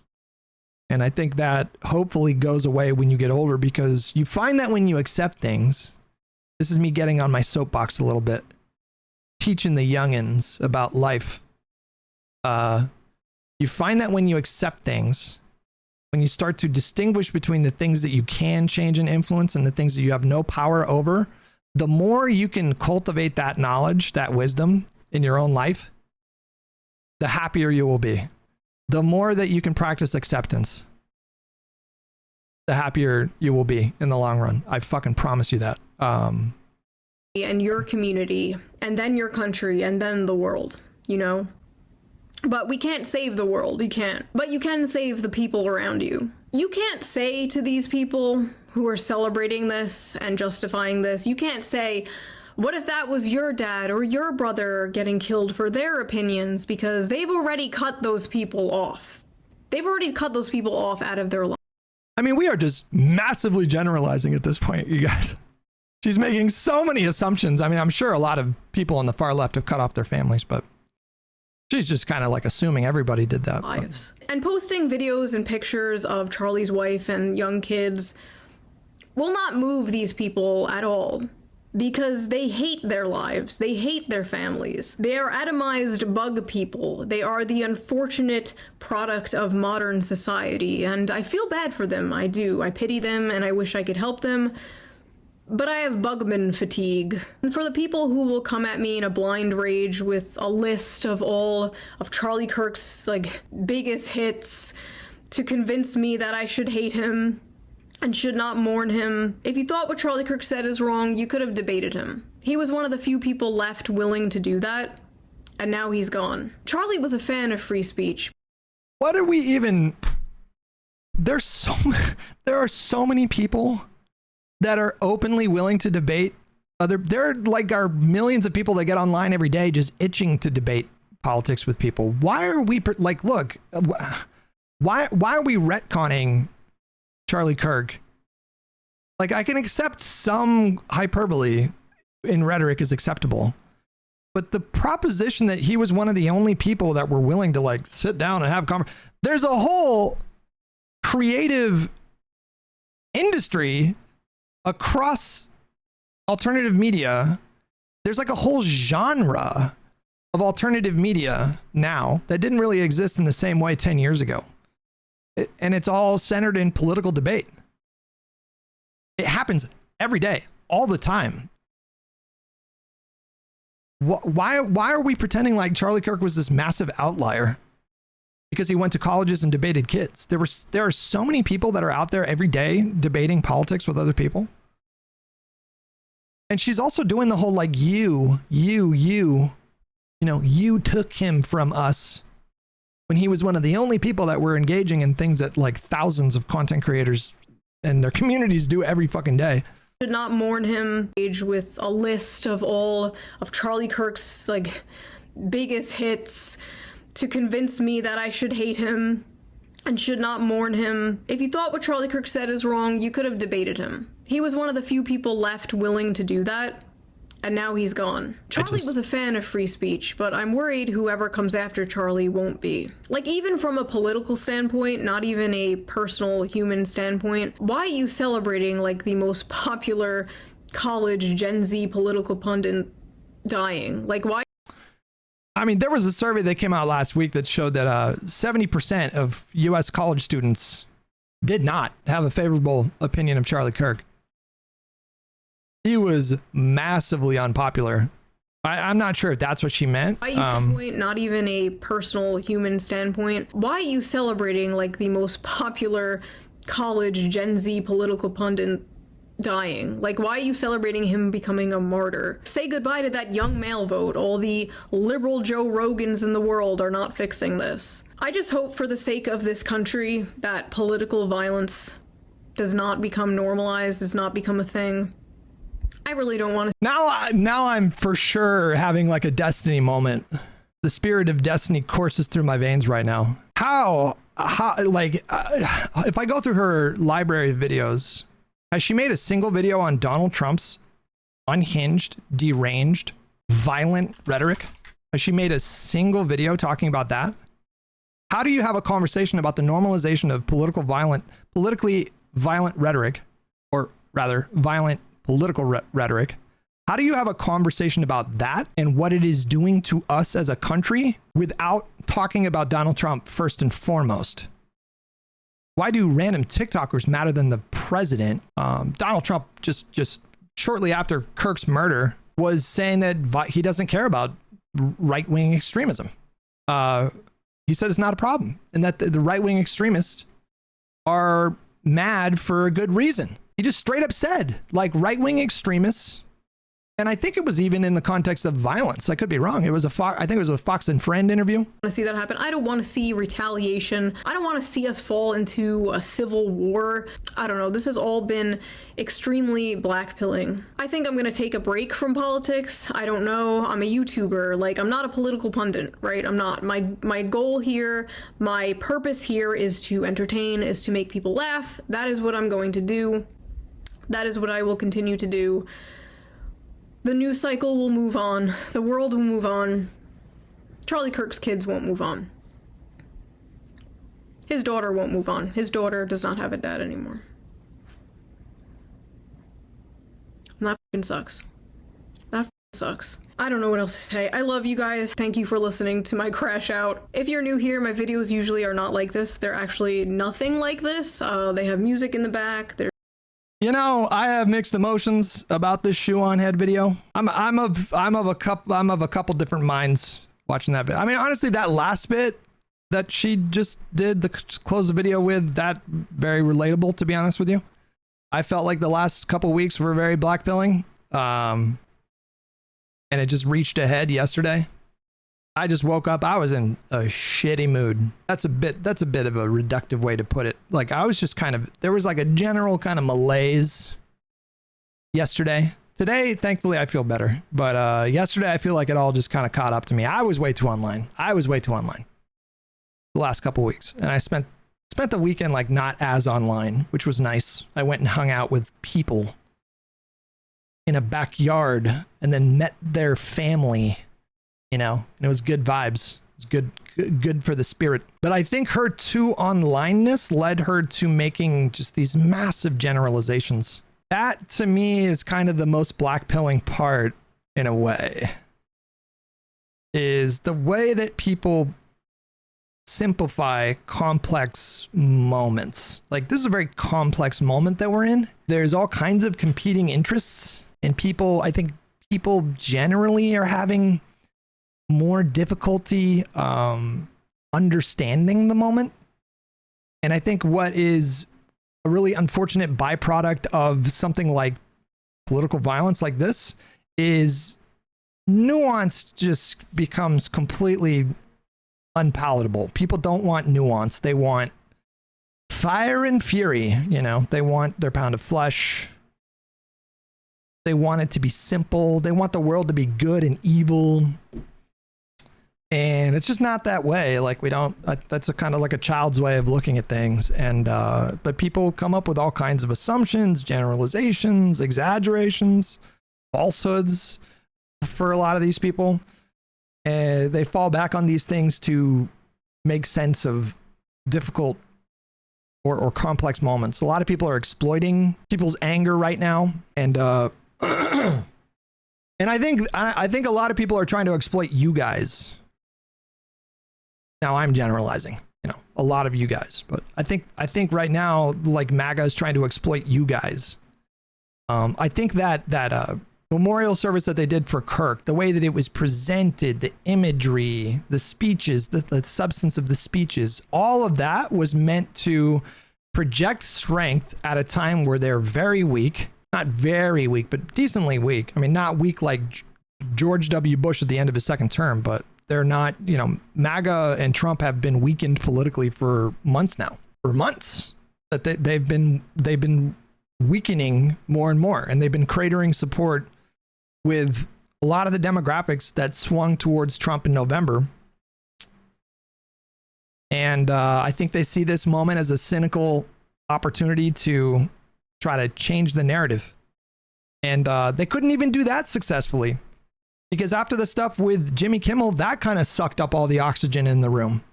And I think that hopefully goes away when you get older, because you find that when you accept things, this is me getting on my soapbox a little bit, teaching the youngins about life. You find that when you accept things, when you start to distinguish between the things that you can change and influence and the things that you have no power over, the more you can cultivate that knowledge, that wisdom in your own life, the happier you will be. The more that you can practice acceptance, the happier you will be in the long run. I fucking promise you that. And your community, and then your country, and then the world, you know? But we can't save the world, you can't. But you can save the people around you. You can't say to these people who are celebrating this and justifying this, you can't say, what if that was your dad or your brother getting killed for their opinions, because they've already cut those people off. They've already cut those people off out of their life. I mean, we are just massively generalizing at this point, you guys. She's making so many assumptions. I mean, I'm sure a lot of people on the far left have cut off their families, but she's just kind of like assuming everybody did that. Lives. And posting videos and pictures of Charlie's wife and young kids will not move these people at all, because they hate their lives. They hate their families. They are atomized bug people. They are the unfortunate product of modern society, and I feel bad for them. I do. I pity them, and I wish I could help them. But I have bugman fatigue. And for the people who will come at me in a blind rage with a list of all of Charlie Kirk's like biggest hits to convince me that I should hate him and should not mourn him, if you thought what Charlie Kirk said is wrong, you could have debated him. He was one of the few people left willing to do that, and now he's gone. Charlie was a fan of free speech. What are we even... There are so many people that are openly willing to debate there are millions of people that get online every day just itching to debate politics with people. Why are we like, look, why are we retconning Charlie Kirk? Like, I can accept some hyperbole in rhetoric is acceptable, but the proposition that he was one of the only people that were willing to like sit down and have conversation, there's a whole creative industry across alternative media. There's like a whole genre of alternative media now that didn't really exist in the same way 10 years ago. And it's all centered in political debate. It happens every day, all the time. Why are we pretending like Charlie Kirk was this massive outlier because he went to colleges and debated kids? There are so many people that are out there every day debating politics with other people. And she's also doing the whole like you took him from us when he was one of the only people that were engaging in things that like thousands of content creators and their communities do every fucking day. Should not mourn him. Age with a list of all of Charlie Kirk's like biggest hits to convince me that I should hate him and should not mourn him. If you thought what Charlie Kirk said is wrong, you could have debated him. He was one of the few people left willing to do that, and now he's gone. Charlie was a fan of free speech, but I'm worried whoever comes after Charlie won't be. Like, even from a political standpoint, not even a personal human standpoint, why are you celebrating like the most popular college Gen Z political pundit dying? Like, why? I mean, there was a survey that came out last week that showed that 70% of US college students did not have a favorable opinion of Charlie Kirk. He was massively unpopular. I'm not sure if that's what she meant. Why you not even a personal human standpoint, why are you celebrating like the most popular college Gen Z political pundit dying? Like, why are you celebrating him becoming a martyr? Say goodbye to that young male vote. All the liberal Joe Rogans in the world are not fixing this. I just hope for the sake of this country that political violence does not become normalized, does not become a thing. I really don't want to. Now I'm for sure having like a destiny moment. The spirit of destiny courses through my veins right now. How if I go through her library of videos, has she made a single video on Donald Trump's unhinged, deranged, violent rhetoric? Has she made a single video talking about that? How do you have a conversation about the normalization of politically violent rhetoric, or rather violent political rhetoric? How do you have a conversation about that and what it is doing to us as a country without talking about Donald Trump first and foremost? Why do random TikTokers matter than the president? Donald Trump just shortly after Kirk's murder was saying that he doesn't care about right-wing extremism. He said it's not a problem and that the right-wing extremists are mad for a good reason. He just straight up said, like, right-wing extremists, and I think it was even in the context of violence. I could be wrong. It was I think it was a Fox and Friend interview. I want to see that happen. I don't want to see retaliation. I don't want to see us fall into a civil war. I don't know. This has all been extremely blackpilling. I think I'm going to take a break from politics. I don't know. I'm a YouTuber. Like, I'm not a political pundit, right? I'm not. My goal here, my purpose here is to entertain, is to make people laugh. That is what I'm going to do. That is what I will continue to do. The news cycle will move on. The world will move on. Charlie Kirk's kids won't move on. His daughter won't move on. His daughter does not have a dad anymore. And that fucking sucks. That fucking sucks. I don't know what else to say. I love you guys. Thank you for listening to my crash out. If you're new here, my videos usually are not like this. They're actually nothing like this. They have music in the back. You know, I have mixed emotions about this Shoe0nHead video. I'm of a couple different minds watching that bit. I mean, honestly, that last bit that she just did close the video with, that very relatable, to be honest with you. I felt like the last couple weeks were very blackpilling, and it just reached a head yesterday. I just woke up. I was in a shitty mood. That's a bit of a reductive way to put it. Like, I was just there was like a general kind of malaise yesterday. Today, thankfully, I feel better. But yesterday, I feel like it all just kind of caught up to me. I was way too online. The last couple weeks. And I spent the weekend like not as online, which was nice. I went and hung out with people in a backyard and then met their family. You know, and it was good vibes. It was good for the spirit. But I think her too onlineness led her to making just these massive generalizations. That to me is kind of the most blackpilling part in a way. is the way that people simplify complex moments. Like, this is a very complex moment that we're in. There's all kinds of competing interests, and I think people generally are having more difficulty understanding the moment. And I think what is a really unfortunate byproduct of something like political violence like this is nuance just becomes completely unpalatable. People don't want nuance. They want fire and fury, you know. They want their pound of flesh. They want it to be simple. They want the world to be good and evil. And it's just not that way. Like, that's a kind of like a child's way of looking at things. And, but people come up with all kinds of assumptions, generalizations, exaggerations, falsehoods for a lot of these people. And they fall back on these things to make sense of difficult or complex moments. A lot of people are exploiting people's anger right now. And, and I think a lot of people are trying to exploit you guys. Now, I'm generalizing, you know, a lot of you guys, but I think right now, like, MAGA is trying to exploit you guys. I think that memorial service that they did for Kirk, the way that it was presented, the imagery, the speeches, the substance of the speeches, all of that was meant to project strength at a time where they're very weak, not very weak, but decently weak. I mean, not weak like George W. Bush at the end of his second term, but they're not, you know, MAGA and Trump have been weakened politically for months now. For months. That they've been weakening more and more, and they've been cratering support with a lot of the demographics that swung towards Trump in November. And I think they see this moment as a cynical opportunity to try to change the narrative. And they couldn't even do that successfully. Because after the stuff with Jimmy Kimmel, that kind of sucked up all the oxygen in the room.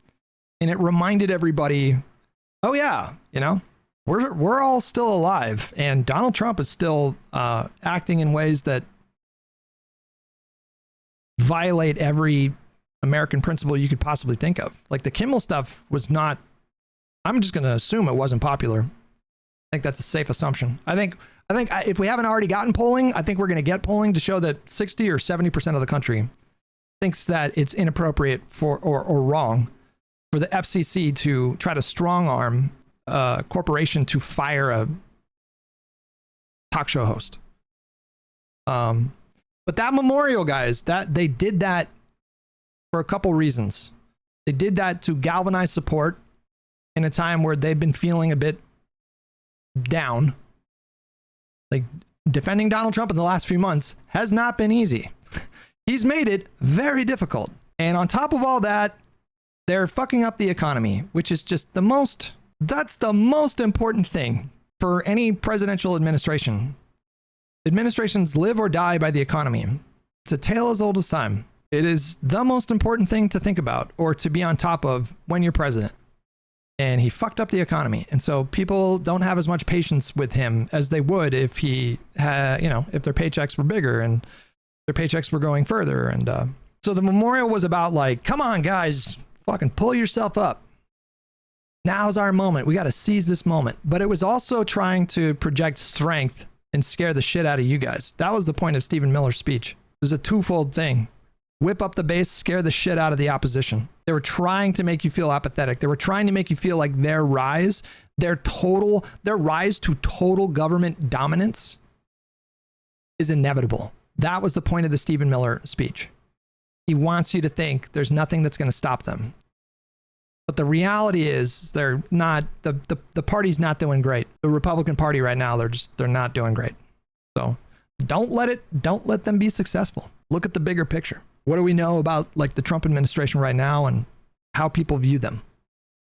And it reminded everybody, oh yeah, you know, we're all still alive. And Donald Trump is still acting in ways that violate every American principle you could possibly think of. Like, the Kimmel stuff was not, I'm just going to assume it wasn't popular. I think that's a safe assumption. I think if we haven't already gotten polling, I think we're going to get polling to show that 60 or 70% of the country thinks that it's inappropriate for or wrong for the FCC to try to strong arm a corporation to fire a talk show host. But that memorial, guys, that they did that for a couple reasons. They did that to galvanize support in a time where they've been feeling a bit down. Like, defending Donald Trump in the last few months has not been easy. He's made it very difficult. And on top of all that, they're fucking up the economy, which is just that's the most important thing for any presidential administration. Administrations live or die by the economy. It's a tale as old as time. It is the most important thing to think about or to be on top of when you're president. And he fucked up the economy. And so people don't have as much patience with him as they would if he had, you know, if their paychecks were bigger and their paychecks were going further. And so the memorial was about, like, come on, guys, fucking pull yourself up. Now's our moment. We got to seize this moment. But it was also trying to project strength and scare the shit out of you guys. That was the point of Stephen Miller's speech. It was a twofold thing. Whip up the base, scare the shit out of the opposition. They were trying to make you feel apathetic. They were trying to make you feel like their rise to total government dominance is inevitable. That was the point of the Stephen Miller speech. He wants you to think there's nothing that's going to stop them. But the reality is they're not, the party's not doing great. The Republican Party right now, they're not doing great. So don't let them be successful. Look at the bigger picture. What do we know about, like, the Trump administration right now and how people view them?